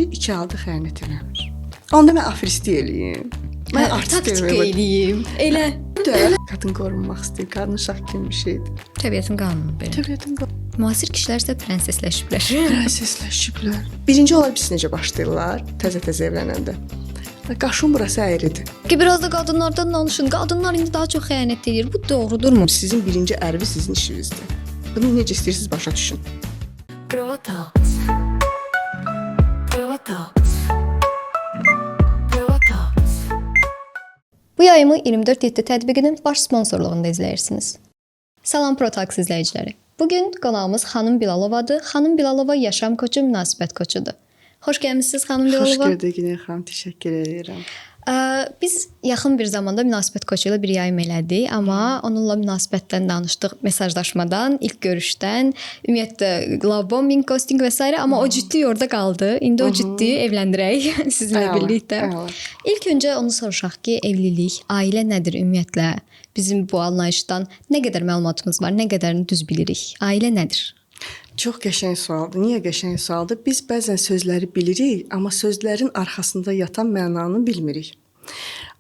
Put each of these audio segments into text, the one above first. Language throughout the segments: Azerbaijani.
kişi iki halda xəyanət eləmir. Onda mən aferistlik eləyim. Mən taktik eləyim. Elə. Qadın qorunmaq istəyir. Qadın uşaq kimi bir şeydir. Təbiətin qanunu belə. Təbiətin qanunu. Müasir kişilər isə prensesləşiblər. Prensesləşiblər. Birinci olaraq biz necə başlayırlar? Təzə evlənəndə. Qaşın burası əyridir. Biraz da qadınlardan danışın. Qadınlar indi daha çox xəyanət edir. Bu doğrudurmu? Sizin birinci ərvi sizin işinizdir. Bunu necə istəyirsiniz başa düşün. Bu yayımı 24/7 tətbiqinin baş sponsorluğunda izləyirsiniz. Salam Protax izləyiciləri. Bugün qonağımız xanım Bilalovadır. Xanım Bilalova yaşam koçu, münasibət koçudur. Xoş gəlmisiniz xanım Bilalova. Xoş gördük Günel xanım, təşəkkür edirəm. Biz yaxın bir zamanda münasibət koçu ilə bir yayım elədik, amma onunla münasibətdən danışdıq, mesajlaşmadan, ilk görüşdən, ümumiyyətlə love bombing, ghosting və s. amma o ciddi orada qaldı. İndi o ciddi evləndirək sizinlə birlikdə. İlk öncə onu soruşaq ki, evlilik, ailə nədir ümumiyyətlə? Bizim bu anlayışdan nə qədər məlumatımız var, nə qədərini düz bilirik? Ailə nədir? Çox qəşəng sualdır. Niyə qəşəng sualdır? Biz bəzən sözləri bilirik, amma sözlərin arxasında yatan mənanı bilmirik.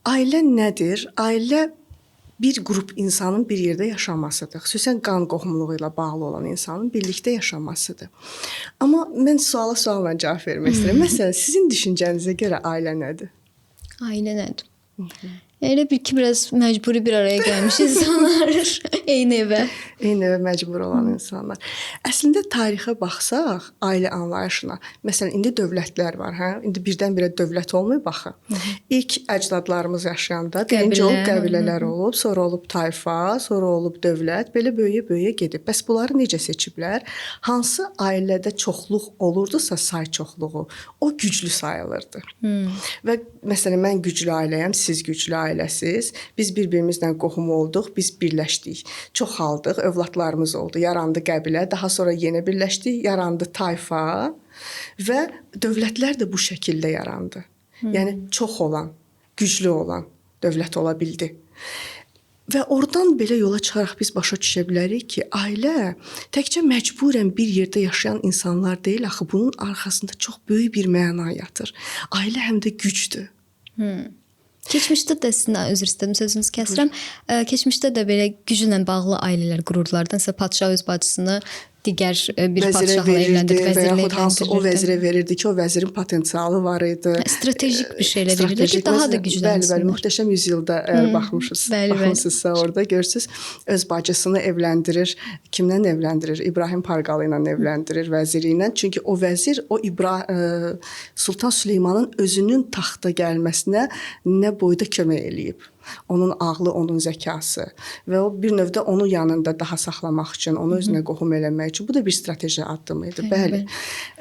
Ailə nədir? Ailə bir qrup insanın bir yerdə yaşamasıdır. Xüsusən qan qohumluğu ilə bağlı olan insanın birlikdə yaşamasıdır. Amma mən sualla cavab vermək istəyirəm. Məsələn, sizin düşüncənizə görə ailə nədir? Ailə nədir? Elə bir ki, biraz məcburi bir araya gəlmiş insanlar, eyni evə məcbur olan insanlar. Əslində tarixə baxsaq, ailə anlayışına, məsələn, indi dövlətlər var, hə? İndi birdən-birə dövlət olmayıb axı. İlk əcdadlarımız yaşayanda birinci olub qəbilələr olub, sonra olub tayfa, sonra olub dövlət, belə böyüyə gedib. Bəs bunları necə seçiblər? Hansı ailədə çoxluq olurdusa, say çoxluğu, o güclü sayılırdı. Və məsələn, mən güclü ailəyəm, siz güclü ailəsiz. Biz bir-birimizlə qohum olduq, biz birləşdik. Çoxaldıq, övladlarımız oldu, yarandı qəbilə, daha sonra yenə birləşdik, yarandı tayfa və dövlətlər də bu şəkildə yarandı. Yəni çox olan, güclü olan dövlət ola bildi. Və oradan belə yola çıxaraq biz başa düşə bilərik ki, ailə təkcə məcburən bir yerdə yaşayan insanlar deyil, axı bunun arxasında çox böyük bir məna yatır. Ailə həm də gücdür. Keçmişdə də sizin üzr istədim, sözünüzü kəsirəm. Keçmişdə də belə güclə bağlı ailələr qururdular. Nəsə padşah öz bacısını digər bir padşahla evləndirdi, vəzirlə evləndirdi. O vəzirə verirdi ki, o vəzirin potensialı var idi. Stratejik bir şeylə verirdi ki, daha da güclənsin. Bəli, Möhtəşəm Yüzyılda baxmısınızsa orada görürsüz, öz bacısını evləndirir. Kimlə evləndirir? İbrahim Parqalı ilə evləndirir, vəziri ilə. Çünki o vəzir Sultan Süleymanın özünün taxta gəlməsinə nə boyda kömək eləyib. Onun ağlı, onun zəkası və o bir növdə onu yanında daha saxlamaq üçün, onu özünə qohum eləmək üçün. Bu da bir strateji addım idi. Bəli.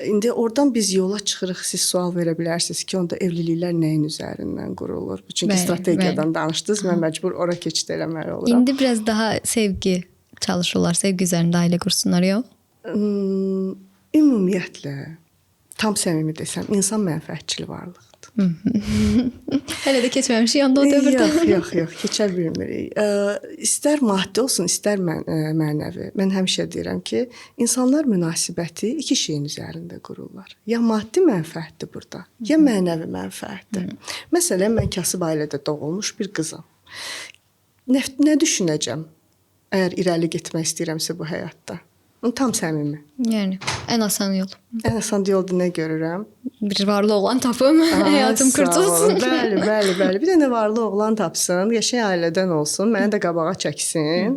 İndi oradan biz yola çıxırıq. Siz sual verə bilərsiniz ki, onda evliliklər nəyin üzərindən qurulur? Çünki strategiyadan danışdınız, mən məcbur ora keçid eləməli oluram. İndi biraz daha sevgi çalışırlar, sevgi üzərində ailə qursunlar, yox? Ümumiyyətlə, tam səmimi desəm, insan mənfəətçil varlıqdır. Hələ də keçməmişik yanda o dövrdə. Yox, keçə bilmirik. İstər maddi olsun, istər mənəvi. Mən həmişə deyirəm ki, insanlar münasibəti iki şeyin üzərində qururlar. Ya maddi mənfəətdir burada, ya mənəvi mənfəətdir. Məsələn, mən kasıb ailədə doğulmuş bir qızam. Nə düşünəcəm əgər irəli getmək istəyirəmsə bu həyatda? Tam səmimi. Yəni, ən asan yol. Ən asan yolda nə görürəm? Bir varlı oğlan tapım, həyatım qurtulsun. Bəli. Bir dənə varlı oğlan tapsın, qəşəng ailədən olsun, məni də qabağa çəksin.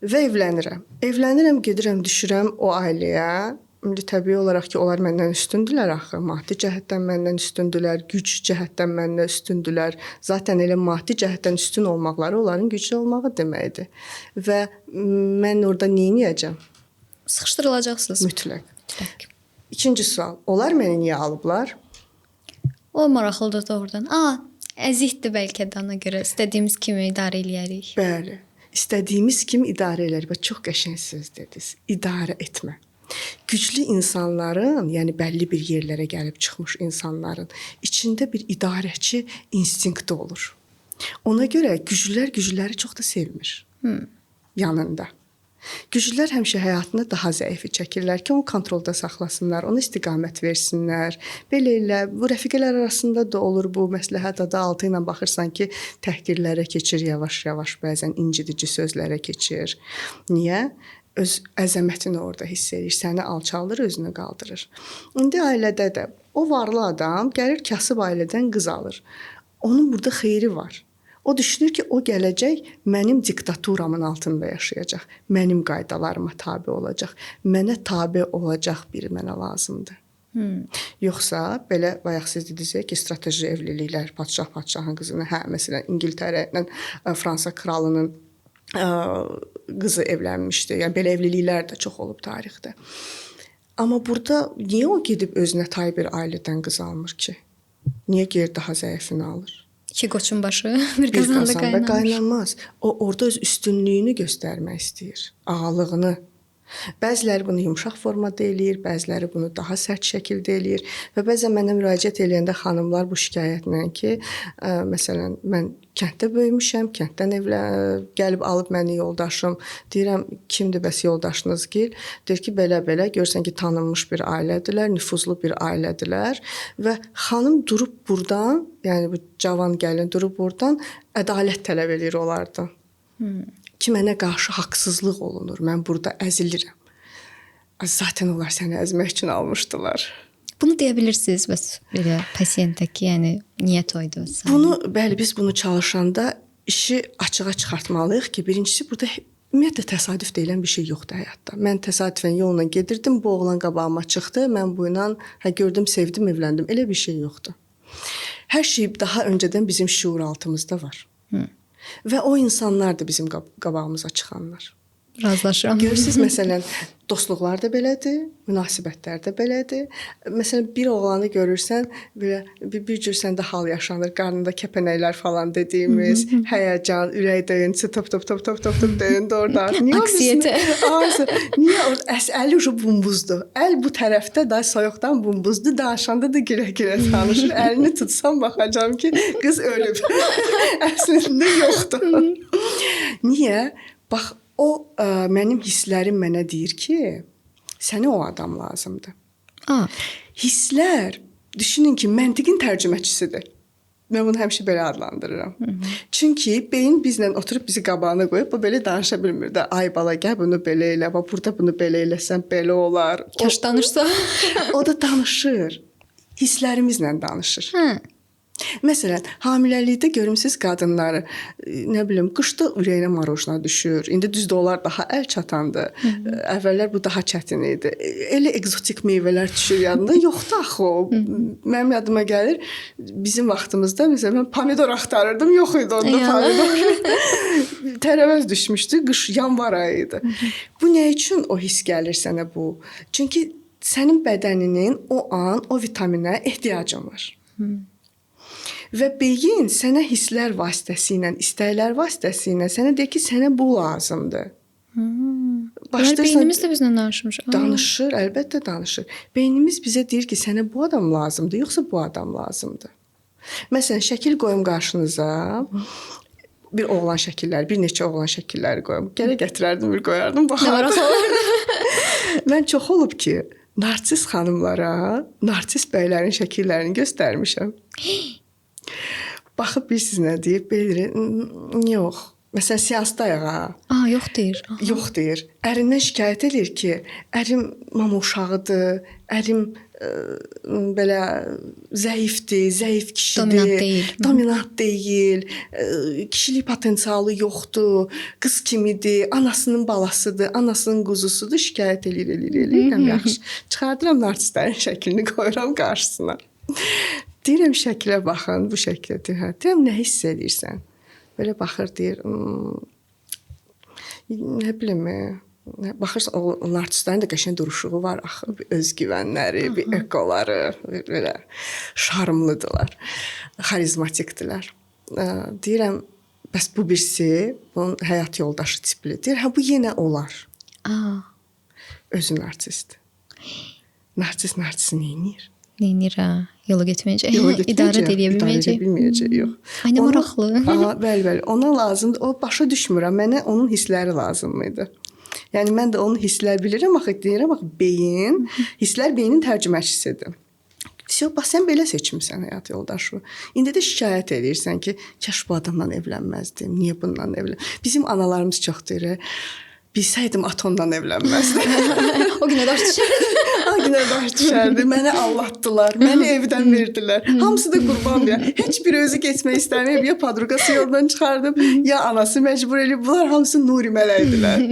Və evlənirəm, gedirəm, düşürəm o ailəyə. İndi təbii olaraq ki, onlar məndən üstündülər axı. Maddi cəhətdən məndən üstündülər, güc cəhətdən məndən üstündülər. Zaten elə maddi cəhətdən üstün olmaqları onların güclü olmağı deməkdir. Və mən orada nə edəcəm? Sıxışdırılacaqsınız. Mütləq. İkinci sual. Onlar məni niyə alıblar? O maraqlıdır doğrudan. Əzizdir bəlkə də ona görə. İstədiyimiz kimi idarə eləyərik. Bəli. İstədiyimiz kimi idarə eləyərik. Çox qəşəng söz dediniz. İdarə etmə. Güclü insanların, yəni bəlli bir yerlərə gəlib çıxmış insanların içində bir idarəçi instinkti olur. Ona görə güclülər güclüləri çox da sevmir yanında. Güclülər həmişə həyatında daha zəifi çəkirlər ki, onu kontrolda saxlasınlar, ona istiqamət versinlər. Belə bu rəfiqələr arasında da olur bu məsləhət adı altı ilə baxırsan ki, təhqirlərə keçir yavaş-yavaş, bəzən incidici sözlərə keçir. Niyə? Öz əzəmətini orada hiss edir, səni alçaldır, özünü qaldırır. İndi ailədə də o varlı adam gəlir kasıb ailədən qız alır. Onun burada xeyri var. O düşünür ki, o gələcək mənim diktaturamın altında yaşayacaq. Mənim qaydalarıma tabe olacaq. Mənə tabe olacaq biri mənə lazımdır. Yoxsa belə bayaq siz dediniz ki, strateji evliliklər, padşahın qızını, məsələn, İngiltərə ilə Fransa kralının qızı evlənmişdi. Yəni belə evliliklər də çox olub tarixdə. Amma burada niyə o gedib özünə tay bir ailədən qız almır ki? Niyə geri daha zəifini alır? İki qoçun başı bir qazanda qaynamaz. O orada öz üstünlüyünü göstərmək istəyir, ağalığını. Bəziləri bunu yumşaq formada eləyir, bəziləri bunu daha sərt şəkildə eləyir və bəzən mənə müraciət eləyəndə xanımlar bu şikayətlə ki, məsələn, mən kənddə böyümüşəm, kənddən gəlib alıb məni yoldaşım, deyirəm, kimdir bəs yoldaşınız gil? Deyir ki, belə-belə, görsən ki, tanınmış bir ailədirlər, nüfuzlu bir ailədirlər və xanım durub burdan, yəni bu cavan gəlin durub burdan ədalət tələb eləyir onlardan. Ki, mənə qarşı haqsızlıq olunur, mən burada əzilirəm. Zaten onlar səni əzmək üçün almışdılar. Bunu deyə bilirsiniz bəs belə pasiyentə ki, yəni niyyət oydu. Bəli, biz bunu çalışanda işi açığa çıxartmalıyıq ki, birincisi burada ümumiyyətlə təsadüf deyilən bir şey yoxdur həyatda. Mən təsadüfən yolla gedirdim, bu oğlan qabağıma çıxdı, mən bu ilə gördüm, sevdim, evləndim. Elə bir şey yoxdur. Hər şey daha öncədən bizim şuur altımızda var. Və o insanlar da bizim qabağımıza çıxanlar. Razılaşıram. Görürsüz, məsələn, dostluqlar da belədir, münasibətlər də belədir. Məsələn, bir oğlanı görürsən, belə bir cür səndə hal yaşanır, qarnında kəpənəklər falan dediyimiz, həyəcan, ürək döyüntüsü, top döyündü orada. Aksiyete. Niyə orada əli ucu bumbuzdur? Əl bu tərəfdə da soyuqdan bumbuzdur, danışanda da gülə-gülə danışır. Əlini tutsam baxacağam ki, qız ölüb. Əslində yoxdur. Niyə? Bax, o mənim hisslərim mənə deyir ki, sənə o adam lazımdır. Hisslər, düşünün ki, məntiqin tərcüməcisidir. Mən bunu həmişə belə adlandırıram. Çünki beyin bizlə oturub bizi qabağına qoyub, bu belə danışa bilmir də. Ay bala, gəl bunu belə elə, burada bunu belə eləsən, belə olar. Kaş danışsa. O da danışır. Hisslərimizlə danışır. Məsələn, hamiləlikdə görümsüz qadınları, nə bilim, qışda ürəyinə marojna düşür. İndi düzdür, onlar daha əl çatandır. Əvvəllər bu daha çətin idi. Elə ekzotik meyvələr düşür yadında. Yoxdur axı o. Mənim yadıma gəlir, bizim vaxtımızda məsələn mən pomidor axtarırdım, yox idi onda pomidor. Tərəvəz düşmüşdü, qış yanvar ayı idi. Bu nə üçün o hiss gəlir sənə bu? Çünki sənin bədəninin o an o vitaminə ehtiyacın var. Və beyin sənə hisslər vasitəsilə, istəklər vasitəsilə sənə deyir ki, sənə bu lazımdır. Beynimiz də bizlə danışmış. Danışır, əlbəttə danışır. Beynimiz bizə deyir ki, sənə bu adam lazımdır, yoxsa bu adam lazımdır. Məsələn, şəkil qoyum qarşınıza, bir oğlan şəkilləri, bir neçə oğlan şəkilləri qoyum. Gələ gətirərdim, bir qoyardım, baxardım. Mən çox olub ki, narsis xanımlara, narsis bəylərin şəkillərini göstərmişəm. Baxıb bilirsiniz nə deyib, belə yox. Məsələn, seansdayıq ha. Yox deyir. Yox deyir. Ərindən şikayət edir ki, ərim mama uşağıdır, ərim belə zəifdir, zəif kişidir. Dominant deyil. Kişilik potensialı yoxdur. Qız kimidir, anasının balasıdır, anasının quzusudur. Şikayət eləyir. Yaxşı. Çıxardıram narsistlərin şəklini, qoyuram qarşısına. Deyirəm, şəklə baxın, bu şəklə deyir. Deyirəm, nə hiss edirsən? Belə baxır, deyir, nə bilim, baxırsan, o nartistlərin də qəşəng duruşuğu var axı, bir özgüvənləri, bir ekoları, belə şarmlıdırlar, xarizmatikdirlər. Deyirəm, bəs bu birisi, bunun həyat yoldaşı tipli. Deyir, bu yenə olar. Özü nartistdir. Nartist neynir? Neynir, yola getməyəcək. İdarə edə bilməyəcək, yox. Ay, nə maraqlı. Bəli, ona lazımdır. O başa düşmürəm. Mənə onun hissləri lazım idi. Yəni mən də onun hisslər bilirəm, axı deyirəm, axı beyin, hisslər beynin tərcüməçisidir. Bax sən belə seçmisən həyat yoldaşı. İndi də şikayət edirsən ki, kaş bu adamla evlənməzdim. Niyə bununla evləndim? Bizim analarımız çox deyir. Bilsəydim atondan evlənməzdim. O günə daş düşərdi. O günə daş düşərdi. Məni aldatdılar. Məni evdən verdilər. Hamısı da qurbandır. Heç bir özü keçmək istəməyib. Ya podruqası yoldan çıxardım, ya anası məcbur eləyib. Bunlar hamısı Nuri mələkdilər.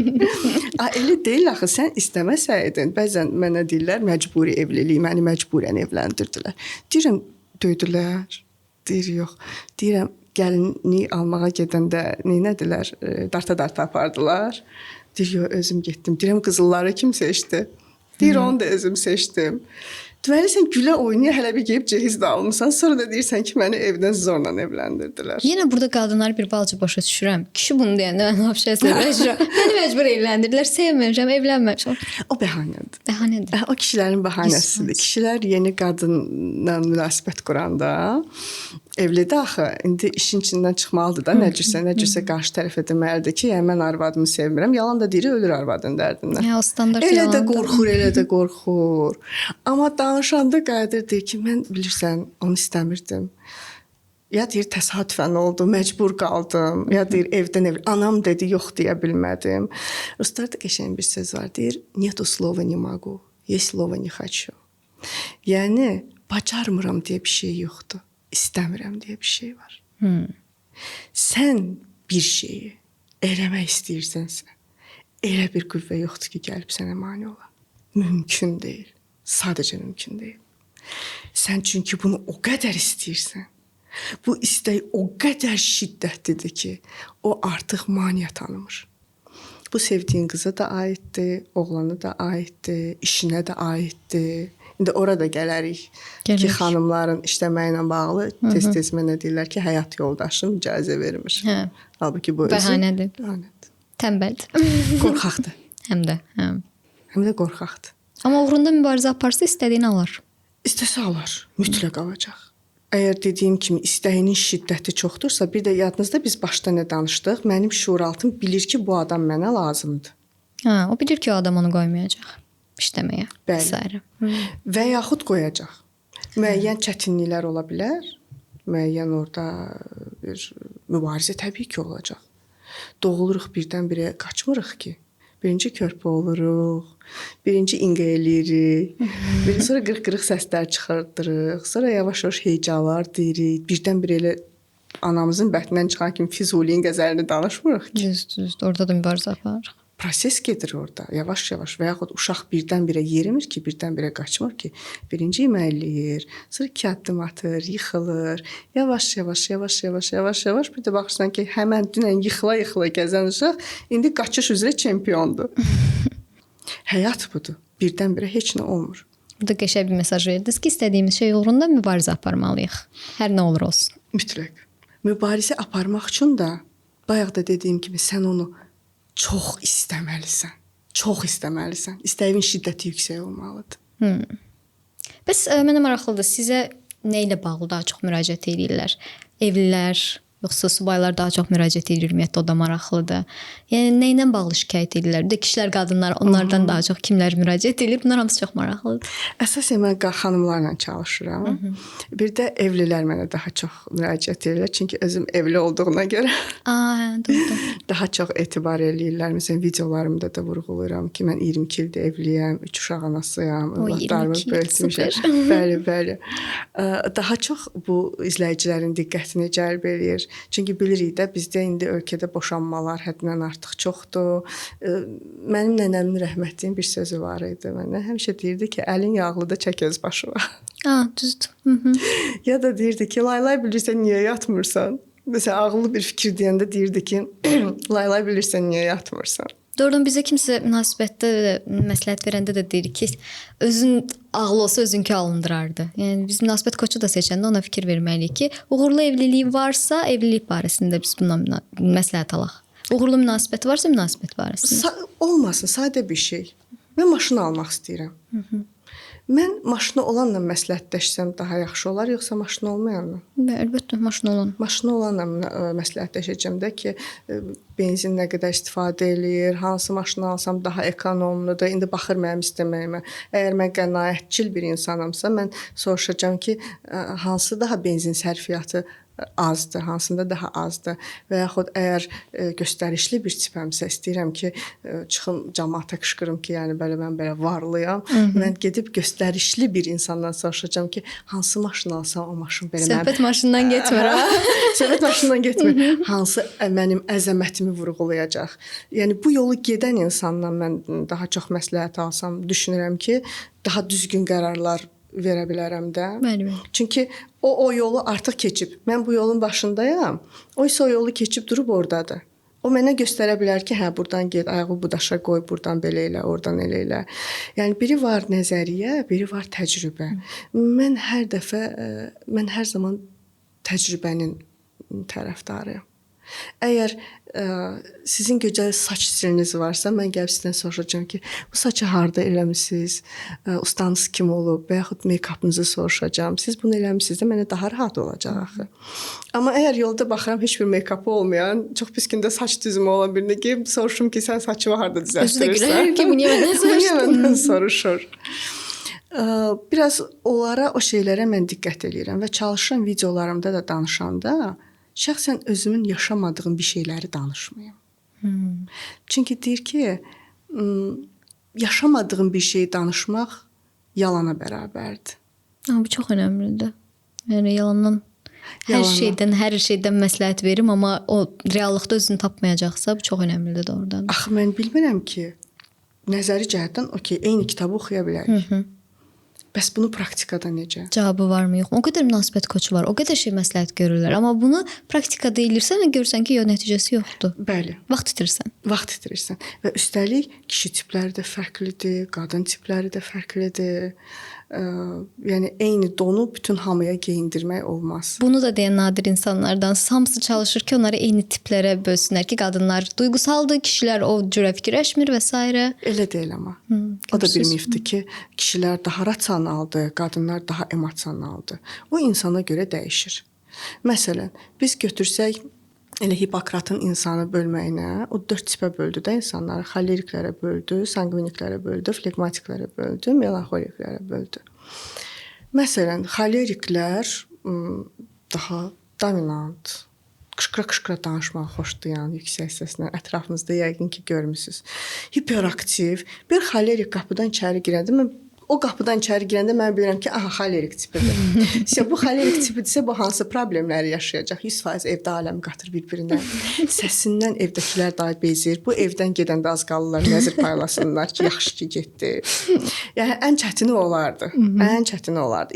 Elə deyil axı. Sən istəməsəydin, bəzən mənə deyirlər məcburi evlilik, məni məcburən evləndirdilər. Deyirəm, döydülər. Deyir, yox. Deyirəm, gəlini almağa gedəndə neynədilər? Darta-darta apardılar. Deyir, yox, özüm getdim. Deyirəm, qızılları kim seçdi? Deyir, onu da özüm seçdim. Deməli, sən gülə oynaya hələ bir gəlib cehiz də almısan. Sonra da deyirsən ki, məni evdən zorla evləndirdilər. Yenə burada qadınlar bir balaca başa düşürəm. Kişi bunu deyəndə mən vəbşə sevmirəm. Məni məcbur evləndirdilər. Sevmirəm, evlənməmişəm. O bəhanədir. Bəhanədir. O kişilərin bəhanəsidir. Kişilər yeni qadınla münasibət quranda evlidə axı indi işin içindən çıxmalıdır da necəsə qarşı tərəfə deməlidir ki, yəni mən arvadımı sevmirəm. Yalan da deyir, ölür arvadın dərdindən. O standart elə yalandır. Elə də qorxur. Amma danışanda Qədir deyir ki, mən bilirsən, onu istəmirdim. Ya deyir təsadüfən oldu, məcbur qaldım. Ya deyir evdən anam dedi, yox deyə bilmədim. Ruslarda qəşəng bir söz var. Deyir, "Нету слова не могу, есть слово не хочу." Yəni bacarmıram deyə bir şey yoxdur. İstəmirəm deyə bir şey var. Sən bir şeyi eləmək istəyirsənsə, elə bir qüvvə yoxdur ki, gəlib sənə mane ola. Mümkün deyil. Sadəcə mümkün deyil. Sən çünki bunu o qədər istəyirsən. Bu istək o qədər şiddətlidir ki, o artıq maneə tanımır. Bu sevdiyin qıza da aiddir, oğlana da aiddir, işinə də aiddir. İndi orada gələrik ki, xanımların işləməklə bağlı tez-tez mənə deyirlər ki, həyat yoldaşım icazə vermir. Halbuki bu özü bəhanədir. Tənbəldir. Qorxaqdır. Həm də. Həm də qorxaqdır. Amma uğrunda mübarizə aparsa istədiyini alar. İstəsə alar, mütləq alacaq. Əgər dediyim kimi istəyinin şiddəti çoxdursa, bir də yadınızda biz başda nə danışdıq? Mənim şuuraltım bilir ki, bu adam mənə lazımdır. O bilir ki, o adam onu qoymayacaq işləməyə. Bəli. Və yaxud qoyacaq. Müəyyən çətinliklər ola bilər. Müəyyən orada bir mübarizə təbii ki, olacaq. Doğuluruq birdən-birə qaçmırıq ki. Birinci körpə oluruq, birinci inqə eləyirik, sonra qırıq-qırıq səslər çıxardırıq, sonra yavaş-yavaş hecalar deyirik, birdən-birə elə anamızın bətnindən çıxan kimi Füzuliyin qəzəlini danışmırıq ki. Düz, orada da mübarizə aparırıq. Proses gedir orada, yavaş-yavaş və yaxud uşaq birdən-birə yerimir ki, birdən-birə qaçmır ki, birinci iməliyir, sonra 2 addım atır, yıxılır, yavaş-yavaş, bir də baxırsan ki, həmən dünən yıxıla-yıxıla gəzən uşaq indi qaçış üzrə çempiondur. Həyat budur, birdən-birə heç nə olmur. Burada qəşəng bir mesaj verdiniz ki, istədiyimiz şey uğrunda mübarizə aparmalıyıq. Hər nə olur olsun. Mütləq. Mübarizə aparmaq üçün də bayaq da dediyim kimi sən onu çox istəməlisən. Çox istəməlisən. İstəyin şiddəti yüksək olmalıdır. Bəs mənə maraqlıdır, sizə nə ilə bağlı daha çox müraciət edirlər? Evlilər, yoxsa subaylar daha çox müraciət edir, ümumiyyətlə o da maraqlıdır. Yəni nə ilə bağlı şikayət edirlər? Bir də kişilər, qadınlar, onlardan daha çox kimlər müraciət edir? Bunlar hamısı çox maraqlıdır. Əsasən mən xanımlarla çalışıram. Bir də evlilər mənə daha çox müraciət edirlər, çünki özüm evli olduğuna görə. Doğru. Daha çox etibar eləyirlər. Məsələn, videolarımda da vurğulayıram ki, mən 22 ildir evliyəm, 3 uşaq anasıyam, övladlarımı böyütmüşəm. Bəli. Daha çox bu izləyicilərin diqqətini cəlb eləyir. Çünki bilirik də bizdə indi ölkədə boşanmalar həddindən artıq çoxdur. Mənim nənəmin rəhmətliyin bir sözü var idi mənə. Həmişə deyirdi ki, əlin yağlıda çək öz başına. Düzdür. Ya da deyirdi ki, laylay bilirsən niyə yatmırsan? Məsələn, ağıllı bir fikir deyəndə deyirdi ki, laylay bilirsən niyə yatmırsan? Doğrudan bizə kimsə münasibətdə məsləhət verəndə də deyir ki, özün ağlı olsa özünkü alındırardı. Yəni biz münasibət koçu da seçəndə ona fikir verməliyik ki, uğurlu evliliyi varsa, evlilik barəsində biz bundan məsləhət alaq. Uğurlu münasibət varsa, münasibət barəsində. Olmasın, sadə bir şey. Mən maşın almaq istəyirəm. Mən maşını olanla məsləhətləşsəm daha yaxşı olar, yoxsa maşını olmayanla? Əlbəttə, maşını olan. Maşını olanla məsləhətləşəcəm də ki, benzin nə qədər istifadə eləyir, hansı maşını alsam daha ekonomludur. İndi baxır mənim istəməyimə. Əgər mən qənaətcil bir insanamsa, mən soruşacağam ki, hansı daha benzin sərfiyyatı azdır, hansında daha azdır və yaxud əgər göstərişli bir tipəmsə istəyirəm ki, çıxım cəmaata qışqırım ki, yəni belə mən belə varlıyam. Mən gedib göstərişli bir insandan soruşacağam ki, hansı maşın alsam o maşın belə mənim. Söhbət maşından getmir ha. Söhbət maşından getmir. Hansı mənim əzəmətimi vurğulayacaq. Yəni bu yolu gedən insandan mən daha çox məsləhət alsam, düşünürəm ki, daha düzgün qərarlar verə bilərəm də. Bəli. Çünki o yolu artıq keçib. Mən bu yolun başındayam. O isə o yolu keçib durub ordadır. O mənə göstərə bilər ki, hə, burdan get, ayağı bu daşa qoy, burdan belə elə, oradan elə elə. Yəni biri var nəzəriyyə, biri var təcrübə. Mən hər zaman təcrübənin tərəfdarıyam. Əgər sizin gözəl saç stiliniz varsa, mən gəlib sizdən soruşacağam ki, bu saçı harda eləmisiniz? Ustanız kim olub? Və yaxud meykapınızı soruşacağam. Siz bunu eləmisiniz də mənə daha rahat olacaq axı. Amma əgər yolda baxıram heç bir meykapı olmayan, çox pis gündə saç düzümü olan birinə ki, soruşum ki, sən saçını harda düzəltdirsən? Özü də gülər ki, bu niyə məndən soruşdun? Məndən soruşur. Biraz onlara, o şeylərə mən diqqət edirəm və çalışıram videolarımda da danışanda şəxsən özümün yaşamadığım bir şeyləri danışmayım. Çünki deyir ki, yaşamadığım bir şeyi danışmaq yalana bərabərdir. Bu çox önəmlidir. Yəni yalandan hər şeydən məsləhət verim, amma o reallıqda özünü tapmayacaqsa, bu çox önəmlidir doğrudan. Axı mən bilmirəm ki, nəzəri cəhətdən okey, eyni kitabı oxuya bilərik. Bəs bunu praktikada necə? Cavabı varmı, yoxmu? O qədər münasibət koçu var, o qədər şey məsləhət görürlər, amma bunu praktikada elirsən və görürsən ki, nəticəsi yoxdur. Bəli. Vaxt itirirsən. Və üstəlik kişi tipləri də fərqlidir, qadın tipləri də fərqlidir. Yəni eyni donu bütün hamıya geyindirmək olmaz. Bunu da deyən nadir insanlardan hamısı çalışır ki, onları eyni tiplərə bölsünlər ki, qadınlar duyğusaldır, kişilər o cürə fikirləşmir və s. Elə deyil amma. O da bir mifdir ki, kişilər daha rasionaldır, qadınlar daha emosionaldır. O insana görə dəyişir. Məsələn, biz götürsək elə Hipokratın insanı bölməyinə, o 4 tipə böldü də insanları. Xoleriklərə böldü, sanguiniklərə böldü, flegmatiklərə böldü, melanxoliklərə böldü. Məsələn, xoleriklər daha dominant, qışqıra-qışqıra danışmağı xoşlayan, yüksək səslə ətrafınızda yəqin ki, görmüsünüz. Hiperaktiv, bir xolerik qapıdan içəri girəndə o qapıdan içəri girəndə mən bilirəm ki, aha, xolerik tipidir. Bu xolerik tipidirsə, bu hansı problemləri yaşayacaq? 100% evdə aləmi qatır bir-birinə. Səsindən evdəkilər daha bezir. Bu evdən gedəndə az qalırlar, nəzir paylasınlar ki, yaxşı ki, getdi. Yəni, ən çətini olardı.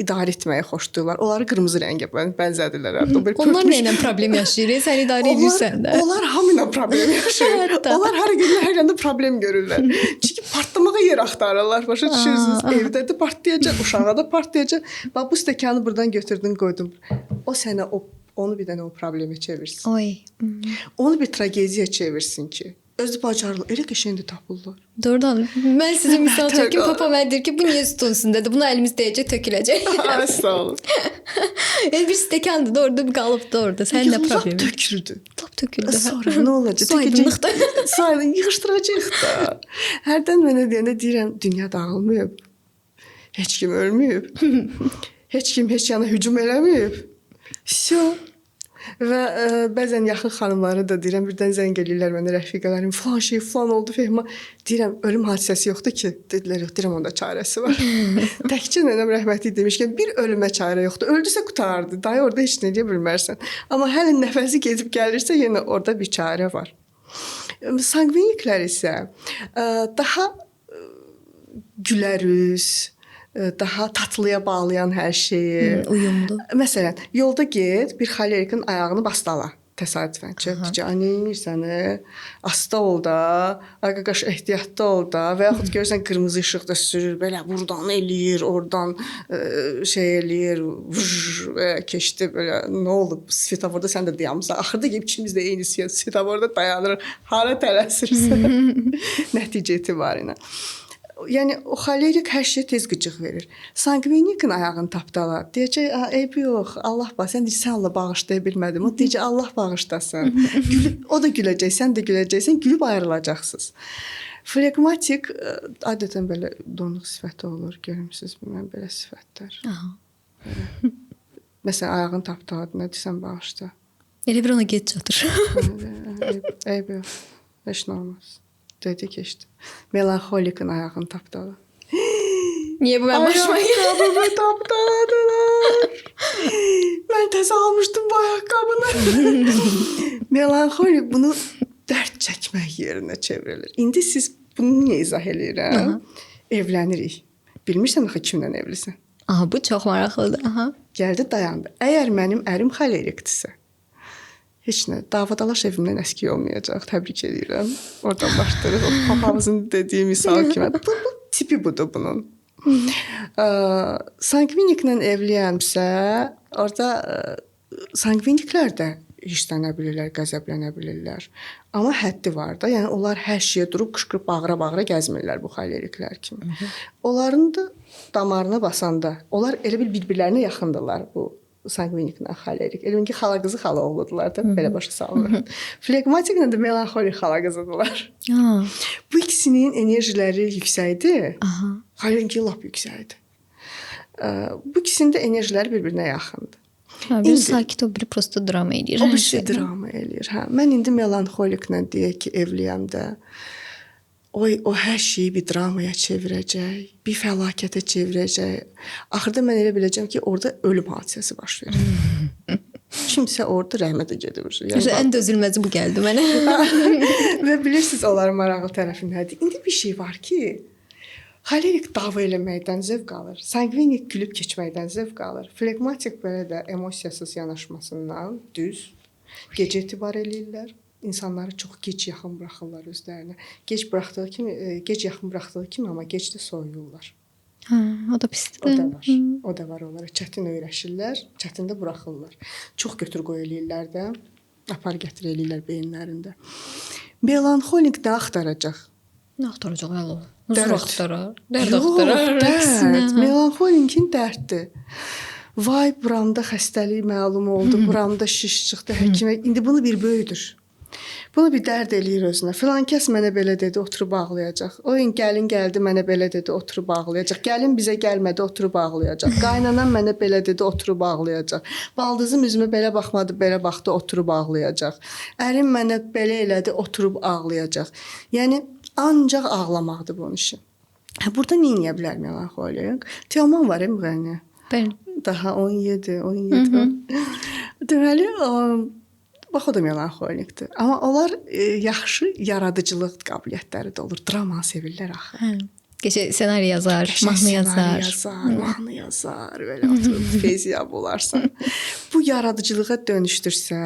İdarə etməyi xoşdurlar. Onları qırmızı rəngə bənzədirlər. Onlar nə ilə problem yaşayır? Sən idarə edirsən də. Onlar hamıyla problem yaşayır. Onlar hər gün hər yanda problem görürlər. Çünki partlamağa yer axtarırlar. Başa düşürsünüz? Evdə də partlayacaq, uşağa da partlayacaq. Bax, bu stəkanı buradan götürdün, qoydun. O sənə onu bir dənə o problemə çevirsin. Onu bir tragediya çevirsin ki, özü bacarılır. Elə qəşəngdir tapırlar. Doğrudan. Mən sizə misal çəkim, papa mən deyir ki, bu niyə sütunsun dedi. Buna əlimiz dəyəcək, töküləcək. Sağ olun. Yəni bir stəkandır da orada, bir qalıbdır orada. Sən nə problem? Lap töküldü. Sonra nə olacaq? Saydın, yığışdıracaq da. Hərdən mənə deyəndə deyirəm, dünya dağılmayıb. Heç kim ölməyib. Heç kim heç yana hücum eləməyib. Всё. Və bəzən yaxın xanımları da deyirəm, birdən zəng eləyirlər mənə rəfiqələrim, falan şey, falan oldu Fehma. Deyirəm, ölüm hadisəsi yoxdur ki. Dedilər, yox, deyirəm, onda çarəsi var. Təkcə nənəm rəhmətli demişkən, bir ölümə çarə yoxdur. Öldüsə qutardı. Dayı orada heç nə deyə bilmərsən. Amma hələ nəfəsi gedib gəlirsə, yenə orada bir çarə var. Sanguiniklər isə daha gülərüz, daha tatlıya bağlayan hər şeyi. Uyumlu. Məsələn, yolda get, bir xolerikin ayağını bastala. Təsadüfən ki, anlayırsan, asta ol da, qaqaş ehtiyatlı ol da və yaxud görürsən qırmızı işıqda sürür, belə buradan eləyir, oradan şey eləyir, keçdi belə, nə olub? Svetoforda sən də dayanmısan. Axırda gəlib ikimiz də eyni svetoforda dayanırıq. Hara tələsirsən? Nəticə etibarıyla. yəni o xolerik hər şeyə tez qıcıq verir. Sanqvinikin ayağını tapdalar. Deyəcək, eybi yox, Allah bax, sən deyirsən Allah bağışlaya bilmədim. O deyəcək Allah bağışlasın. Gülüb, o da güləcək, sən də güləcəksən, gülüb ayrılacaqsınız. Flegmatik adətən belə donuq sifəti olur, görmüsüz, mən belə sifətlər. Aha. Məsələn, ayağını tapdalar, nə desən bağışla. Elə bir ona gec çatır. Eybi yox, heç nə olmaz. Dedi keçdi. Melanxolikin ayağını tapdalar. Niyə bu mənim başıma gəlir? Ayaqqabımı tapdaladılar. Mən təzə almışdım bu ayaqqabını. Melanxolik bunu dərd çəkmək yerinə çevrilir. İndi siz bunu niyə izah eləyirəm? Evlənirik. Bilmirsən axı kimlə evlisən? Aha, bu çox maraqlıdır. Aha. Gəldi dayandı. Əgər mənim ərim xolerikdirsə, heç nə, davadalaş evimdən əski olmayacaq. Təbrik edirəm. Oradan başlayırıq. O papamızın dediyi misal kimi. Bu tipi budur bunun. Sanqviniklə evliyəmsə, orada sanqviniklər də hirslənə bilirlər, qəzəblənə bilirlər. Amma həddi var da. Yəni onlar hər şeyə durub qışqırıb bağıra-bağıra gəzmirlər bu xoleriklər kimi. Onların da damarına basanda, onlar elə bir-birlərinə yaxındırlar bu sanqviniklə xolerik. Elə ki, xala qızı xala oğludular da, belə başa salınır. Flegmatiklə də melanxolik xala qızıdılar. Bu ikisinin enerjiləri yüksəkdir. Aha. Xolerinki lap yüksəkdir. Bu ikisinin də enerjiləri bir-birinə yaxındır. Ha, biri sakit, o biri prosta drama eləyir. O bir şey drama eləyir. Hə, mən indi melanxoliklə deyək ki, evliyəmdə o hər şeyi bir dramaya çevirəcək, bir fəlakətə çevirəcək. Axırda mən elə biləcəm ki, orada ölüm hadisəsi baş verir. Kimsə orada rəhmətə gedir. Yəni ən dözülməzi bu gəldi mənə. Və bilirsiniz onların maraqlı tərəfi nədir? İndi bir şey var ki, xolerik dava eləməkdən zövq alır. Sanqvinik gülüb keçməkdən zövq alır. Flegmatik belə də emosiyasız yanaşmasından düz gecə etibar eləyirlər. İnsanları çox gec yaxın buraxırlar özlərinə. Gec yaxın buraxdığı kimi, amma gec də soyuyurlar. Hə, o da pisdir. O da var. O da var onlara. Çətin öyrəşirlər, çətin də buraxırlar. Çox götür-qoy eləyirlər də, apar gətir eləyirlər beyinlərində. Melanxolik nə axtaracaq? Nə axtaracaq hələ? Huzur axtarar. Dərd axtarar. Melanxolikin dərddir. Vay, buramda xəstəlik məlum oldu, buramda şiş çıxdı həkimə. İndi bunu bir böyüdür. Bunu bir dərd eləyir özünə. Filan kəs mənə belə dedi, oturub ağlayacaq. O gün gəlin gəldi, mənə belə dedi, oturub ağlayacaq. Gəlin bizə gəlmədi, oturub ağlayacaq. Qaynanam mənə belə dedi, oturub ağlayacaq. Baldızım üzümə belə baxmadı, belə baxdı, oturub ağlayacaq. Ərim mənə belə elədi, oturub ağlayacaq. Yəni ancaq ağlamaqdır bunun işi. Burada nə edə bilər melanxolik? Teoman var müğənni. Bəli. Daha 17. Deməli, bax o da melanxolikdir. Amma onlar yaxşı yaradıcılıq qabiliyyətləri də olur. Drama sevirlər axı. Hə. Qəşəng ssenari yazar, mahnı yazar, belə oturub feyziya bularsan. Bu yaradıcılığa dönüşdürsə,